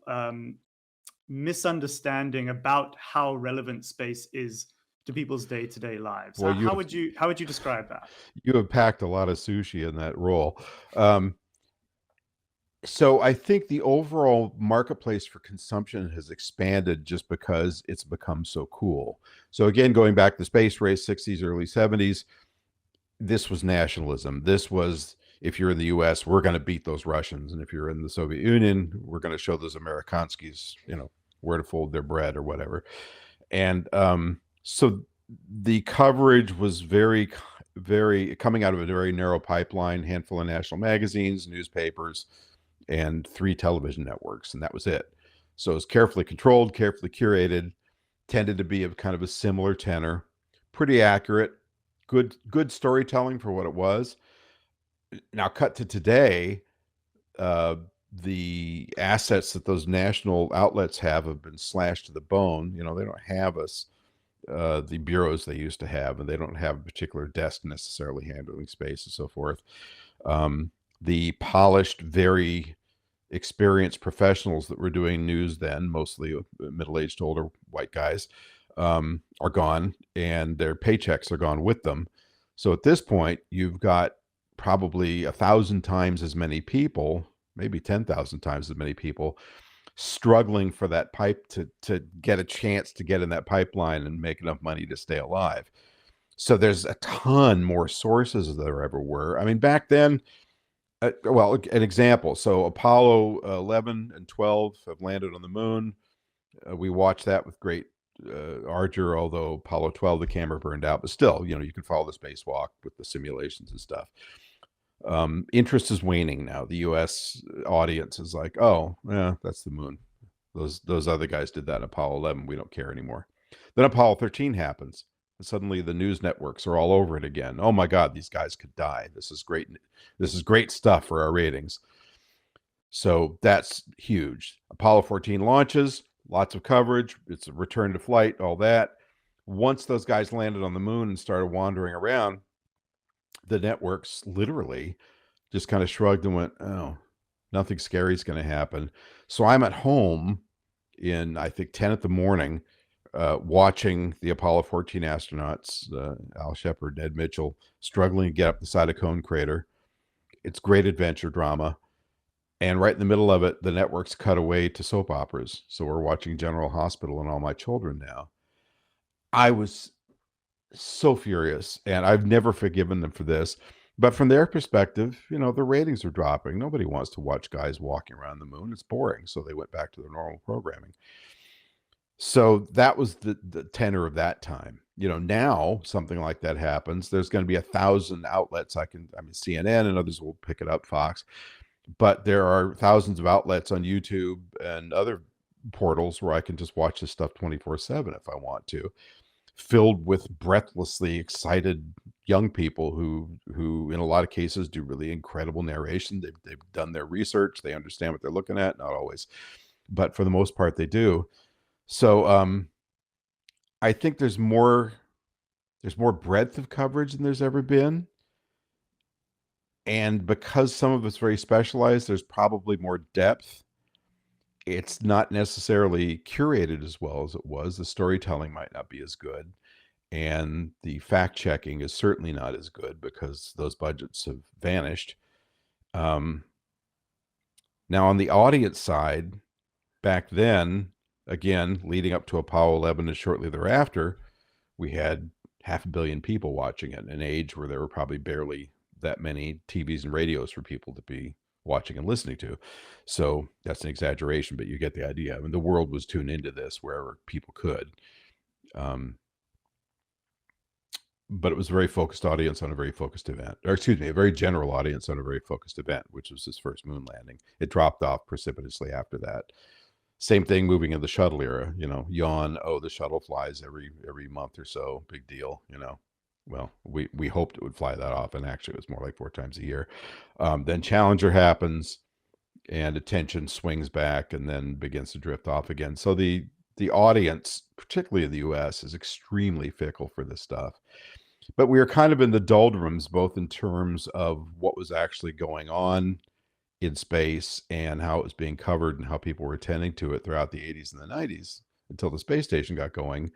[SPEAKER 1] misunderstanding about how relevant space is to people's day-to-day lives? Well, how would you describe that?
[SPEAKER 2] You have packed a lot of sushi in that role. So I think the overall marketplace for consumption has expanded just because it's become so cool. So again, going back to the space race, 60s, early 70s, this was nationalism. This was, if you're in the US, we're going to beat those Russians. And if you're in the Soviet Union, we're going to show those Amerikanskis, where to fold their bread or whatever. And so the coverage was very, very coming out of a very narrow pipeline, handful of national magazines, newspapers, and 3 television networks, and that was it. So it was carefully controlled, carefully curated, tended to be of kind of a similar tenor, pretty accurate, good storytelling for what it was. Now, cut to today, the assets that those national outlets have been slashed to the bone. They don't have the bureaus they used to have, and they don't have a particular desk necessarily handling space and so forth. The polished, very experienced professionals that were doing news then, mostly middle-aged, older white guys, are gone, and their paychecks are gone with them. So at this point, you've got probably 1,000 times as many people, maybe 10,000 times as many people, struggling for that pipe to get a chance to get in that pipeline and make enough money to stay alive. So there's a ton more sources than there ever were. I mean, back then, well, an example. So Apollo 11 and 12 have landed on the moon. We watched that with great ardor, although Apollo 12, the camera burned out, but still, you can follow the spacewalk with the simulations and stuff. Interest is waning now. The US audience is like, oh, yeah, that's the moon. Those other guys did that in Apollo 11. We don't care anymore. Then Apollo 13 happens. And suddenly the news networks are all over it again. Oh my God, these guys could die. This is great. This is great stuff for our ratings. So that's huge. Apollo 14 launches, lots of coverage. It's a return to flight, all that. Once those guys landed on the moon and started wandering around, the networks literally just kind of shrugged and went, oh, nothing scary is going to happen. So I'm at home in, I think, 10 at the morning, watching the Apollo 14 astronauts, Al Shepard, Ed Mitchell, struggling to get up the side of Cone Crater. It's great adventure drama. And right in the middle of it, the networks cut away to soap operas. So we're watching General Hospital and All My Children now. I was so furious, and I've never forgiven them for this. But from their perspective, the ratings are dropping. Nobody wants to watch guys walking around the moon. It's boring. So they went back to their normal programming. So that was the tenor of that time. Now something like that happens. There's going to be 1,000 outlets. CNN and others will pick it up, Fox, but there are thousands of outlets on YouTube and other portals where I can just watch this stuff 24/7 if I want to, filled with breathlessly excited young people who in a lot of cases do really incredible narration. They've done their research. They understand what they're looking at. Not always, but for the most part they do. So I think there's more breadth of coverage than there's ever been. And because some of it's very specialized, there's probably more depth. It's not necessarily curated as well as it was. The storytelling might not be as good. And the fact checking is certainly not as good because those budgets have vanished. Now, on the audience side, back then, again, leading up to Apollo 11 and shortly thereafter, we had 500 million people watching it in an age where there were probably barely that many TVs and radios for people to be watching and listening to. So that's an exaggeration, but you get the idea. I mean, the world was tuned into this wherever people could. But it was a very focused audience on a very focused event, or excuse me, a very general audience on a very focused event, which was his first moon landing. It dropped off precipitously after that. Same thing moving in the shuttle era, yawn, oh, the shuttle flies every month or so, big deal, Well, we hoped it would fly that often. Actually, it was more like 4 times a year. Then Challenger happens, and attention swings back and then begins to drift off again. So the audience, particularly in the U.S., is extremely fickle for this stuff. But we are kind of in the doldrums, both in terms of what was actually going on in space and how it was being covered and how people were attending to it throughout the 80s and the 90s until the space station got going.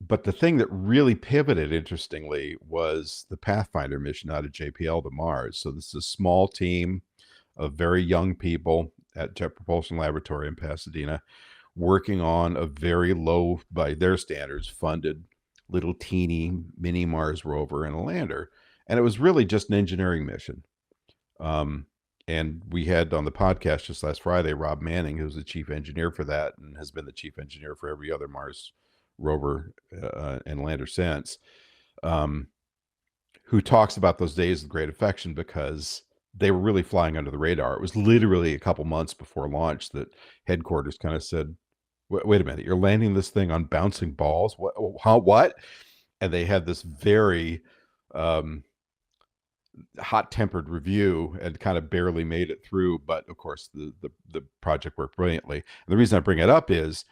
[SPEAKER 2] But the thing that really pivoted, interestingly, was the Pathfinder mission out of JPL to Mars. So this is a small team of very young people at Jet Propulsion Laboratory in Pasadena working on a very low, by their standards, funded little teeny mini Mars rover and a lander. And it was really just an engineering mission. And we had on the podcast just last Friday, Rob Manning, who's the chief engineer for that and has been the chief engineer for every other Mars rover and lander since, who talks about those days with great affection because they were really flying under the radar. It was literally a couple months before launch that headquarters kind of said, wait a minute, you're landing this thing on bouncing balls? What? And they had this very hot-tempered review and kind of barely made it through. But of course, the project worked brilliantly. And the reason I bring it up is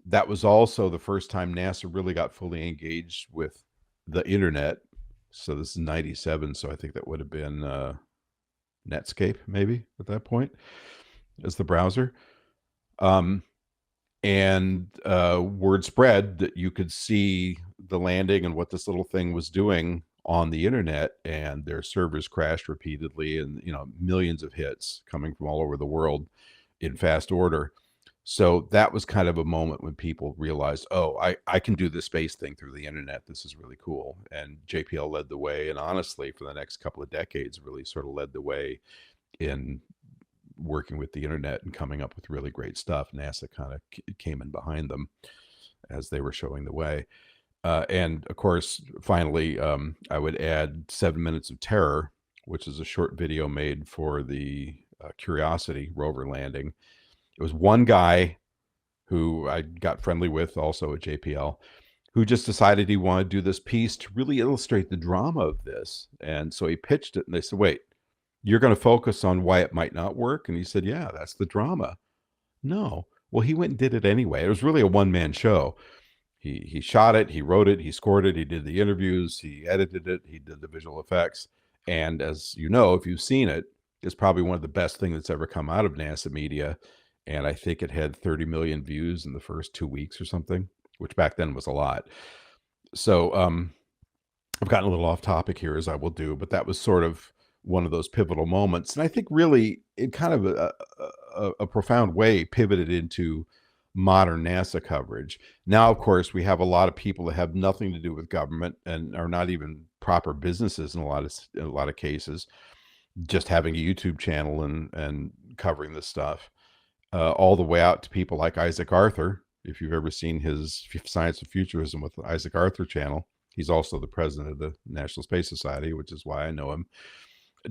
[SPEAKER 2] that was also the first time NASA really got fully engaged with the internet. So this is 97. So I think that would have been Netscape maybe at that point as the browser. And word spread that you could see the landing and what this little thing was doing on the internet, and their servers crashed repeatedly, and millions of hits coming from all over the world in fast order. So that was kind of a moment when people realized, oh, I can do this space thing through the internet. This is really cool. And JPL led the way, and honestly, for the next couple of decades, really sort of led the way in working with the internet and coming up with really great stuff. NASA kind of came in behind them as they were showing the way. And of course, finally, I would add 7 Minutes of Terror, which is a short video made for the Curiosity rover landing. It was one guy who I got friendly with also at JPL, who just decided he wanted to do this piece to really illustrate the drama of this. And so he pitched it, and they said, wait, you're going to focus on why it might not work? And he said, yeah, that's the drama. No. Well, he went and did it anyway. It was really a one-man show. He shot it, he wrote it, he scored it, he did the interviews, he edited it, he did the visual effects. And as you know, if you've seen it, it's probably one of the best things that's ever come out of NASA media. And I think it had 30 million views in the first 2 weeks or something, which back then was a lot. So I've gotten a little off topic here, as I will do, but that was sort of one of those pivotal moments. And I think really in kind of a profound way pivoted into modern NASA coverage. Now, of course, we have a lot of people that have nothing to do with government and are not even proper businesses in a lot of cases, just having a YouTube channel and covering this stuff, all the way out to people like Isaac Arthur. If you've ever seen his Science and Futurism with the Isaac Arthur channel, he's also the president of the National Space Society, which is why I know him,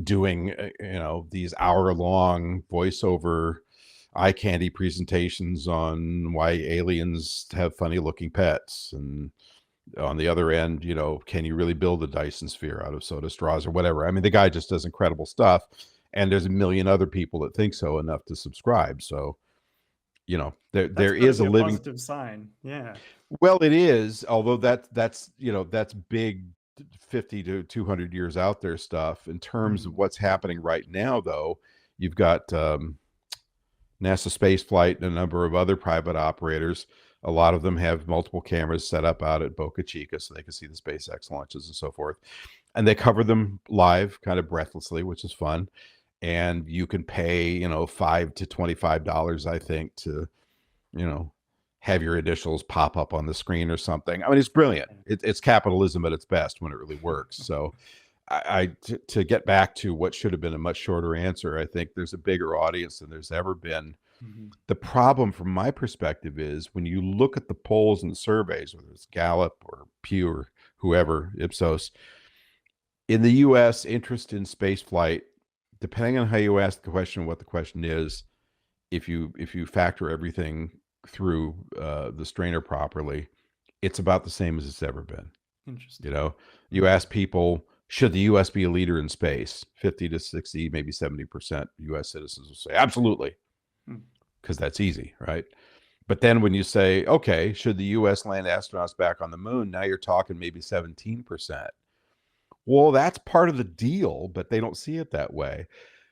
[SPEAKER 2] doing these hour-long voiceover eye candy presentations on why aliens have funny looking pets, and on the other end, can you really build a Dyson sphere out of soda straws or whatever? I mean, the guy just does incredible stuff, and there's a million other people that think so enough to subscribe. So there
[SPEAKER 1] That's got to
[SPEAKER 2] is a
[SPEAKER 1] be a
[SPEAKER 2] living.
[SPEAKER 1] positive sign. Yeah.
[SPEAKER 2] Well, it is, although that's big 50 to 200 years out there stuff. In terms of what's happening right now, though, you've got NASA Spaceflight and a number of other private operators. A lot of them have multiple cameras set up out at Boca Chica so they can see the SpaceX launches and so forth. And they cover them live, kind of breathlessly, which is fun. And you can pay, $5 to $25, I think, to, have your initials pop up on the screen or something. I mean, it's brilliant. It's capitalism at its best when it really works. So to get back to what should have been a much shorter answer, I think there's a bigger audience than there's ever been. The problem from my perspective is when you look at the polls and the surveys, whether it's Gallup or Pew or whoever, Ipsos, in the US, interest in space flight, depending on how you ask the question, what the question is, if you factor everything through the strainer properly, it's about the same as it's ever been.
[SPEAKER 1] Interesting.
[SPEAKER 2] You ask people, should the U.S. be a leader in space? 50 to 60, maybe 70% U.S. citizens will say, absolutely, because that's easy, right? But then when you say, okay, should the U.S. land astronauts back on the moon? Now you're talking maybe 17%. Well, that's part of the deal, but they don't see it that way.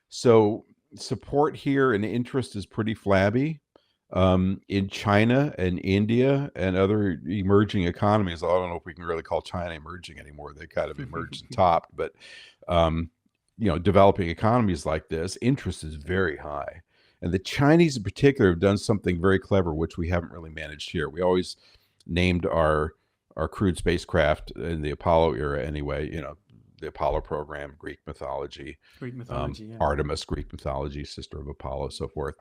[SPEAKER 2] So support here and interest is pretty flabby. In China and India and other emerging economies, I don't know if we can really call China emerging anymore. They kind of emerged and topped, but developing economies like this, interest is very high. And the Chinese in particular have done something very clever, which we haven't really managed here. We always named our crewed spacecraft in the Apollo era anyway, the Apollo program, Greek mythology,
[SPEAKER 1] Yeah.
[SPEAKER 2] Artemis, Greek mythology, sister of Apollo, so forth.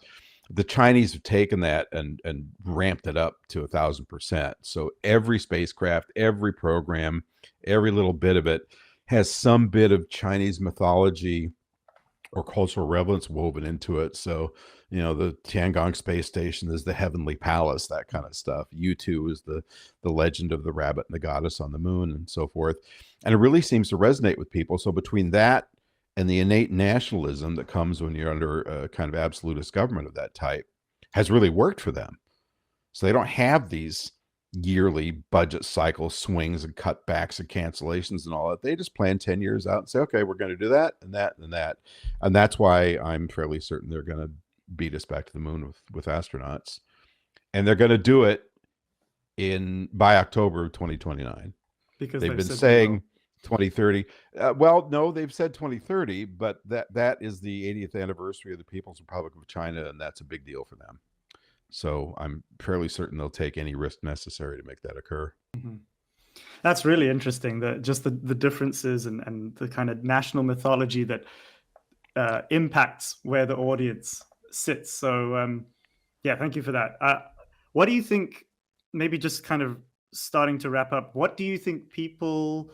[SPEAKER 2] The Chinese have taken that and ramped it up to 1,000%. So every spacecraft, every program, every little bit of it has some bit of Chinese mythology or cultural relevance woven into it. So, the Tiangong space station is the heavenly palace, that kind of stuff. U2 is the legend of the rabbit and the goddess on the moon and so forth. And it really seems to resonate with people. So between that and the innate nationalism that comes when you're under a kind of absolutist government of that type has really worked for them. So they don't have these yearly budget cycle swings and cutbacks and cancellations and all that. They just plan 10 years out and say, okay, we're going to do that and that and that. And that's why I'm fairly certain they're going to beat us back to the moon with astronauts. And they're going to do it by October of 2029.
[SPEAKER 1] Because
[SPEAKER 2] they've been saying 2030. Well, no, they've said 2030, but that is the 80th anniversary of the People's Republic of China, and that's a big deal for them. So I'm fairly certain they'll take any risk necessary to make that occur.
[SPEAKER 1] That's really interesting. Just the differences and the kind of national mythology that impacts where the audience sits. So thank you for that. What do you think? Maybe just kind of starting to wrap up. What do you think people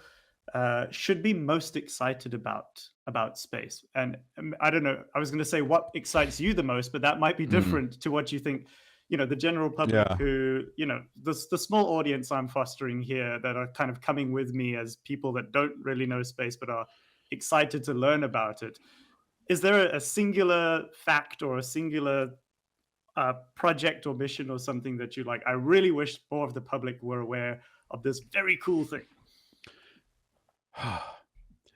[SPEAKER 1] should be most excited about space? And I don't know, I was going to say what excites you the most, but that might be different to what you think, the general public who, the small audience I'm fostering here that are kind of coming with me as people that don't really know space, but are excited to learn about it. Is there a singular fact or a singular project or mission or something that you like? I really wish more of the public were aware of this very cool thing.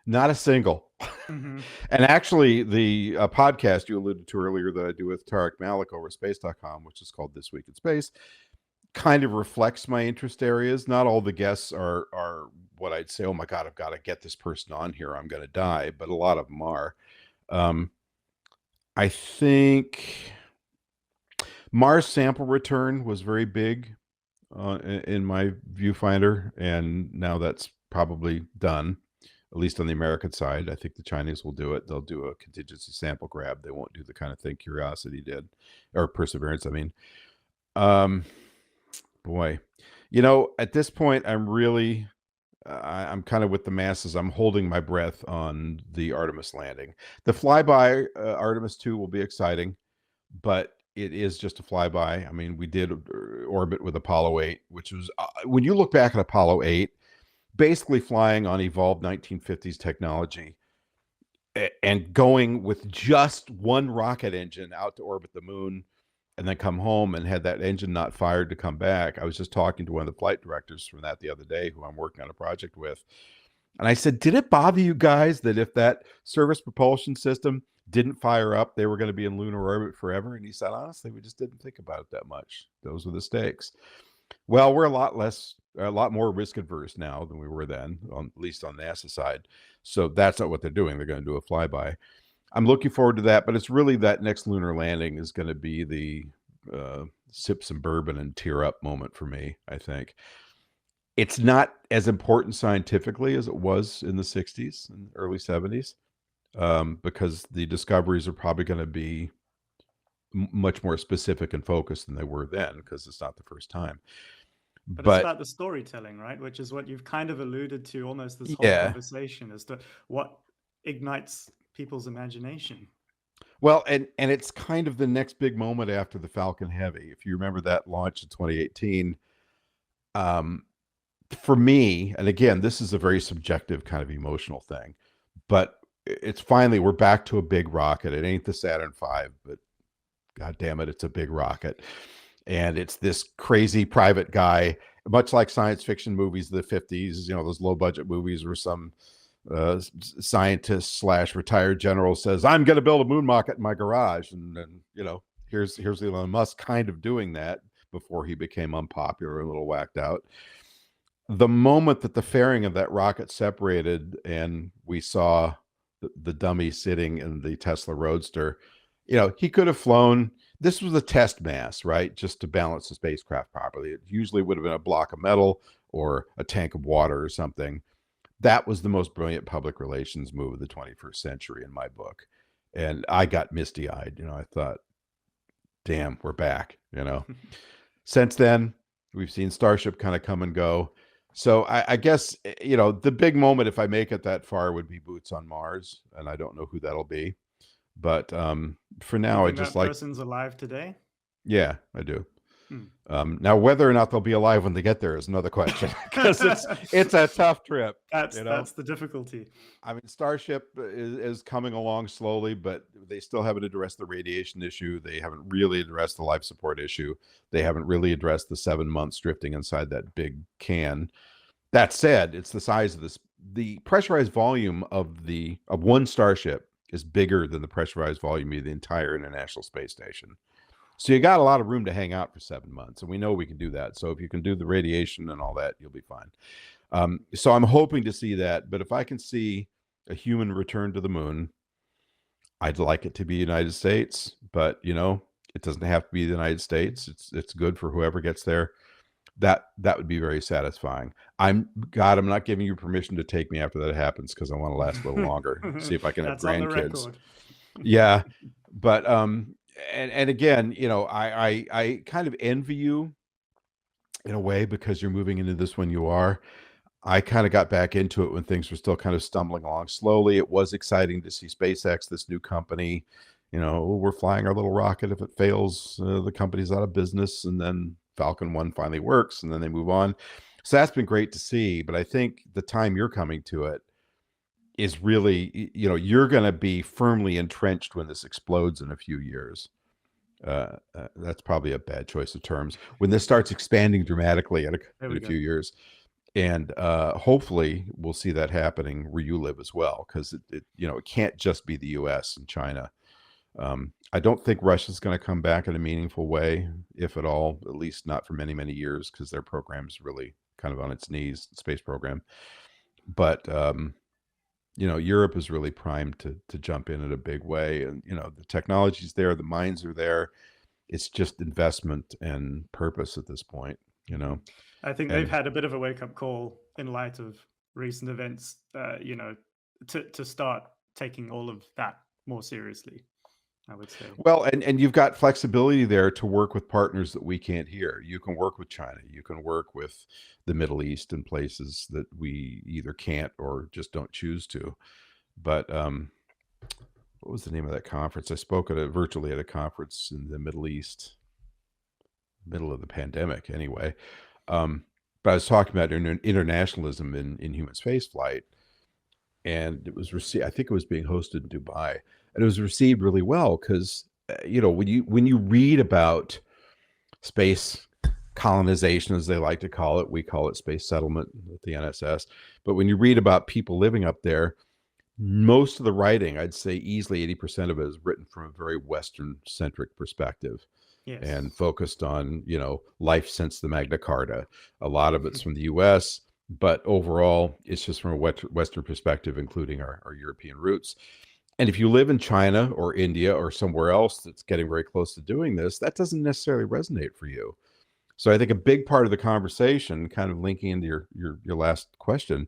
[SPEAKER 2] Not a single. And actually, the podcast you alluded to earlier that I do with Tarek Malik over space.com, which is called This Week in Space, kind of reflects my interest areas. Not all the guests are what I'd say, oh my God, I've got to get this person on here. I'm going to die. But a lot of them are. Um, I think Mars sample return was very big in my viewfinder, and now that's probably done, at least on the American side. I think the Chinese will do it. They'll do a contingency sample grab. They won't do the kind of thing Curiosity did, or Perseverance, I mean. Um, boy, at this point, I'm kind of with the masses. I'm holding my breath on the Artemis landing. The flyby Artemis 2 will be exciting, but it is just a flyby. I mean, we did orbit with Apollo 8, which was, when you look back at Apollo 8, basically flying on evolved 1950s technology and going with just one rocket engine out to orbit the moon and then come home and had that engine not fired to come back. I was just talking to one of the flight directors from that the other day, who I'm working on a project with. And I said, did it bother you guys that if that service propulsion system didn't fire up, they were going to be in lunar orbit forever? And he said, honestly, we just didn't think about it that much. Those were the stakes. Well, we're a lot more risk adverse now than we were then, at least on NASA side. So that's not what they're doing. They're going to do a flyby. I'm looking forward to that, but it's really that next lunar landing is going to be the sip some bourbon and tear up moment for me, I think. It's not as important scientifically as it was in the 60s and early 70s, because the discoveries are probably going to be much more specific and focused than they were then, because it's not the first time.
[SPEAKER 1] But it's about the storytelling, right? Which is what you've kind of alluded to almost this whole conversation, as to what ignites people's imagination.
[SPEAKER 2] Well, and it's kind of the next big moment after the Falcon Heavy. If you remember that launch in 2018, for me, and again, this is a very subjective kind of emotional thing, but it's finally, we're back to a big rocket. It ain't the Saturn V, but God damn it, it's a big rocket. And it's this crazy private guy, much like science fiction movies of the 50s, those low budget movies where some scientist / retired general says, I'm going to build a moon rocket in my garage. And then, here's Elon Musk kind of doing that before he became unpopular, a little whacked out. The moment that the fairing of that rocket separated and we saw the dummy sitting in the Tesla Roadster, he could have flown. This was a test mass, right? Just to balance the spacecraft properly. It usually would have been a block of metal or a tank of water or something. That was the most brilliant public relations move of the 21st century in my book. And I got misty-eyed. I thought, damn, we're back, Since then, we've seen Starship kind of come and go. So I guess, the big moment, if I make it that far, would be boots on Mars. And I don't know who that'll be. But for now, I just
[SPEAKER 1] that person's alive today?
[SPEAKER 2] Yeah, I do. Now, whether or not they'll be alive when they get there is another question, because it's a tough trip.
[SPEAKER 1] That's the difficulty.
[SPEAKER 2] I mean, Starship is coming along slowly, but they still haven't addressed the radiation issue. They haven't really addressed the life support issue. They haven't really addressed the 7 months drifting inside that big can. That said, it's the size of the pressurized volume of one Starship is bigger than the pressurized volume of the entire International Space Station. So you got a lot of room to hang out for 7 months, and we know we can do that. So if you can do the radiation and all that, you'll be fine. So I'm hoping to see that. But if I can see a human return to the moon, I'd like it to be United States. But it doesn't have to be the United States. It's good for whoever gets there. That would be very satisfying. I'm not giving you permission to take me after that happens, because I want to last a little longer. See if I can have grandkids. Yeah, but and again, I kind of envy you in a way, because you're moving into this when you are. I kind of got back into it when things were still kind of stumbling along slowly. It was exciting to see SpaceX, this new company. We're flying our little rocket. If it fails, the company's out of business, and then Falcon 1 finally works, and then they move on. So that's been great to see. But I think the time you're coming to it is really, you're going to be firmly entrenched when this explodes in a few years. That's probably a bad choice of terms. When this starts expanding dramatically in a few years. And hopefully we'll see that happening where you live as well, because it can't just be the US and China. I don't think Russia's going to come back in a meaningful way, if at all, at least not for many, many years, because their program's really kind of on its knees, the space program. But Europe is really primed to jump in a big way, and the technology's there, the minds are there. It's just investment and purpose at this point,
[SPEAKER 1] I think they've
[SPEAKER 2] and
[SPEAKER 1] had a bit of a wake up call in light of recent events, to start taking all of that more seriously, I would say.
[SPEAKER 2] well, and you've got flexibility there to work with partners that we can't hear. You can work with China, you can work with the Middle East and places that we either can't or just don't choose to. But what was the name of that conference? I spoke virtually at a conference in the Middle East, middle of the pandemic, anyway. But I was talking about internationalism in human spaceflight, and it was received. I think it was being hosted in Dubai, and it was received really well because when you read about space colonization, as they like to call it, we call it space settlement with the NSS. But when you read about people living up there, most of the writing, I'd say easily 80% of it, is written from a very Western centric perspective
[SPEAKER 1] Yes.
[SPEAKER 2] and focused on life since the Magna Carta. A lot of it's from the U.S., but overall, it's just from a Western perspective, including our European roots. And if you live in China or India or somewhere else that's getting very close to doing this, that doesn't necessarily resonate for you. So I think a big part of the conversation, kind of linking into your last question,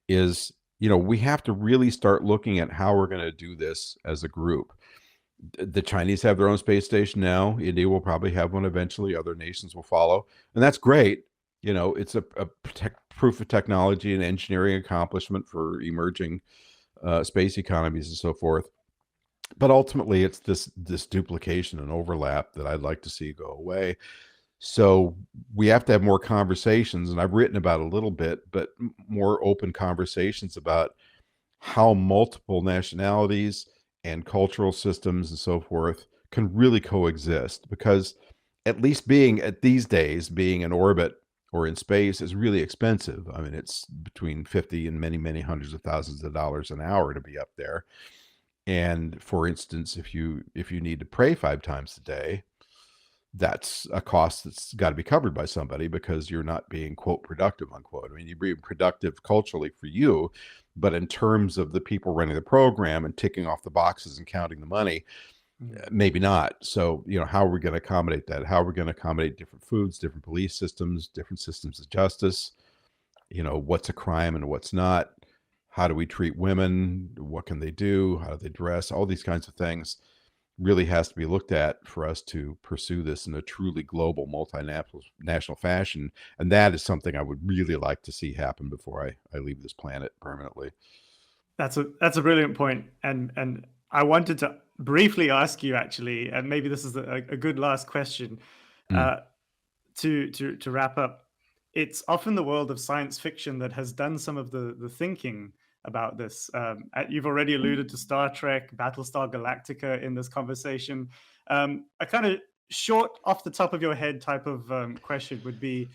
[SPEAKER 2] is we have to really start looking at how we're going to do this as a group. The Chinese have their own space station now. India will probably have one eventually. Other nations will follow, and that's great. It's a proof of technology and engineering accomplishment for emerging space economies and so forth. But ultimately, it's this duplication and overlap that I'd like to see go away. So we have to have more conversations, and I've written about a little bit, but more open conversations about how multiple nationalities and cultural systems and so forth can really coexist, because at least these days being in orbit or in space is really expensive. I mean, it's between 50 and many hundreds of thousands of dollars an hour to be up there. And for instance, if you need to pray 5 times a day, that's a cost that's got to be covered by somebody, because you're not being, quote, productive, unquote. I mean, you're being productive culturally for you, but in terms of the people running the program and ticking off the boxes and counting the money, maybe not. So, how are we going to accommodate that? How are we going to accommodate different foods, different police systems, different systems of justice? What's a crime and what's not? How do we treat women? What can they do? How do they dress? All these kinds of things really has to be looked at for us to pursue this in a truly global, multinational fashion. And that is something I would really like to see happen before I leave this planet permanently.
[SPEAKER 1] That's a brilliant point, and I wanted to briefly ask you, actually, and maybe this is a good last question,
[SPEAKER 2] Mm.
[SPEAKER 1] to wrap up. It's often the world of science fiction that has done some of the thinking about this. You've already alluded to Star Trek, Battlestar Galactica in this conversation. A kind of short, off the top of your head type of question would be,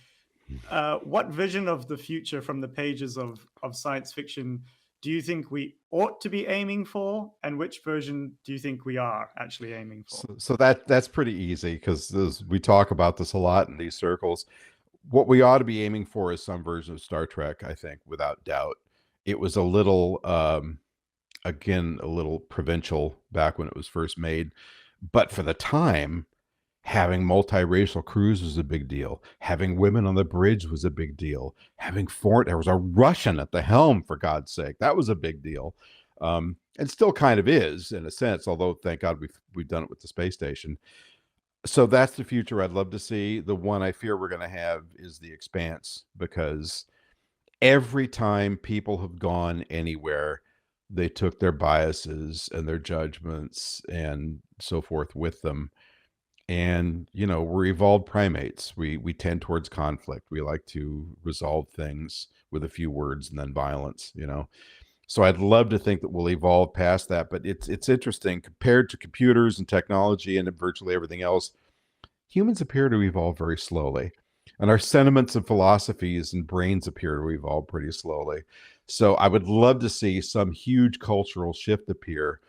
[SPEAKER 1] what vision of the future from the pages of science fiction do you think we ought to be aiming for, and which version do you think we are actually aiming for?
[SPEAKER 2] So that's pretty easy, because we talk about this a lot in these circles. What we ought to be aiming for is some version of Star Trek, I think, without doubt. It was a little, again, a little provincial back when it was first made, but for the time, having multiracial crews was a big deal. Having women on the bridge was a big deal. There was a Russian at the helm, for God's sake. That was a big deal. And still kind of is, in a sense, although thank God we've done it with the space station. So that's the future I'd love to see. The one I fear we're going to have is the Expanse, because every time people have gone anywhere, they took their biases and their judgments and so forth with them. And we're evolved primates. We tend towards conflict. We like to resolve things with a few words and then violence. So I'd love to think that we'll evolve past that. But it's interesting, compared to computers and technology and virtually everything else, humans appear to evolve very slowly, and our sentiments and philosophies and brains appear to evolve pretty slowly. So I would love to see some huge cultural shift appear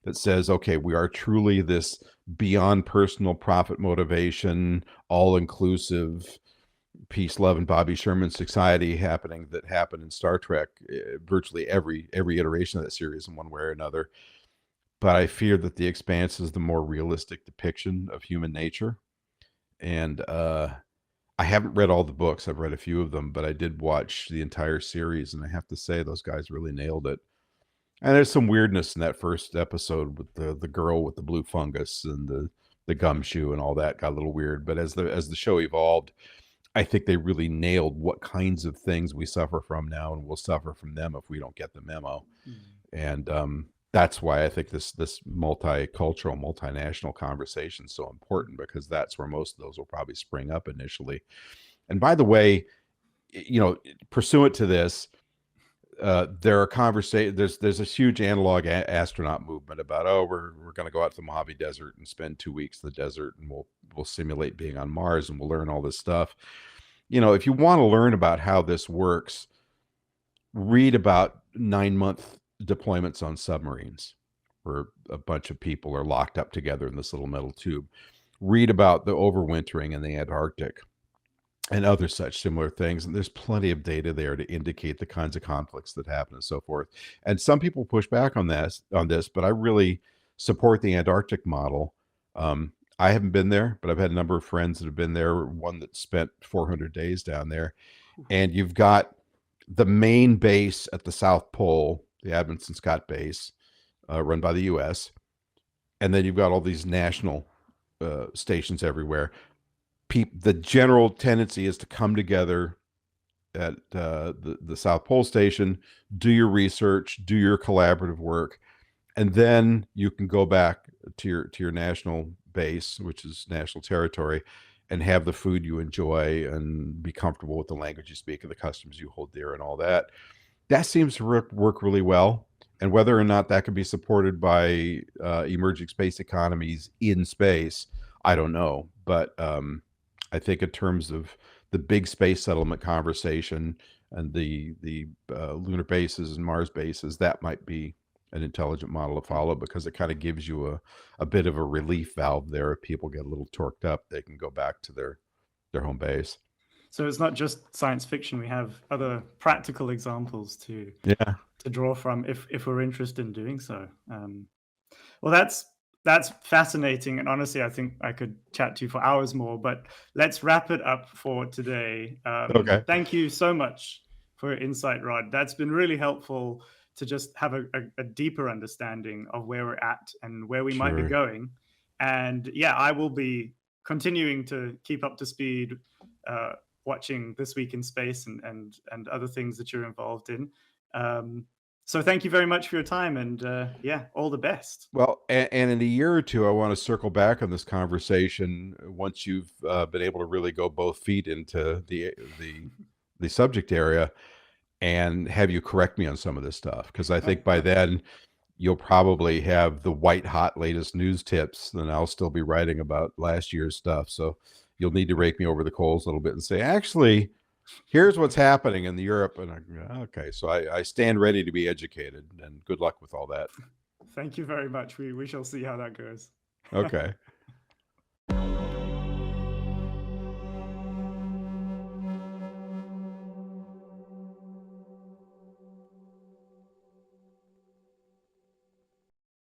[SPEAKER 2] that says, okay, we are truly this beyond personal profit motivation, all inclusive, peace, love, and Bobby Sherman society happening that happened in Star Trek, virtually every iteration of that series in one way or another. But I fear that The Expanse is the more realistic depiction of human nature. And I haven't read all the books. I've read a few of them, but I did watch the entire series, and I have to say those guys really nailed it. And there's some weirdness in that first episode with the girl with the blue fungus and the gumshoe and all that got a little weird. But as the show evolved, I think they really nailed what kinds of things we suffer from now, and we'll suffer from them if we don't get the memo. And that's why I think this multicultural, multinational conversation is so important, because that's where most of those will probably spring up initially. And by the way, pursuant to this, there are conversations. There's a huge analog astronaut movement about, oh, we're going to go out to the Mojave Desert and spend 2 weeks in the desert, and we'll simulate being on Mars, and we'll learn all this stuff. If you want to learn about how this works, read about 9-month deployments on submarines, where a bunch of people are locked up together in this little metal tube. Read about the overwintering in the Antarctic and other such similar things. And there's plenty of data there to indicate the kinds of conflicts that happen and so forth. And some people push back on this, but I really support the Antarctic model. I haven't been there, but I've had a number of friends that have been there, one that spent 400 days down there. And you've got the main base at the South Pole, the Amundsen Scott base, run by the U.S. And then you've got all these national stations everywhere. The general tendency is to come together at the South Pole Station, do your research, do your collaborative work, and then you can go back to your national base, which is national territory, and have the food you enjoy and be comfortable with the language you speak and the customs you hold dear and all that. That seems to work really well. And whether or not that can be supported by emerging space economies in space, I don't know. But I think in terms of the big space settlement conversation and the lunar bases and Mars bases, that might be an intelligent model to follow, because it kind of gives you a bit of a relief valve there. If people get a little torqued up, they can go back to their home base.
[SPEAKER 1] So it's not just science fiction. We have other practical examples to draw from if we're interested in doing so. Well, that's fascinating, and honestly, I think I could chat to you for hours more. But let's wrap it up for today.
[SPEAKER 2] Okay.
[SPEAKER 1] Thank you so much for your insight, Rod. That's been really helpful to just have a deeper understanding of where we're at and where we might be going. And yeah, I will be continuing to keep up to speed, watching This Week in Space and other things that you're involved in. So thank you very much for your time, and all the best.
[SPEAKER 2] Well, and in a year or two, I want to circle back on this conversation once you've been able to really go both feet into the subject area, and have you correct me on some of this stuff, because I think by then you'll probably have the white hot latest news tips, and I'll still be writing about last year's stuff. So you'll need to rake me over the coals a little bit and say, actually, here's what's happening in Europe. And okay, so I stand ready to be educated, and good luck with all that.
[SPEAKER 1] Thank you very much. We shall see how that goes.
[SPEAKER 2] Okay.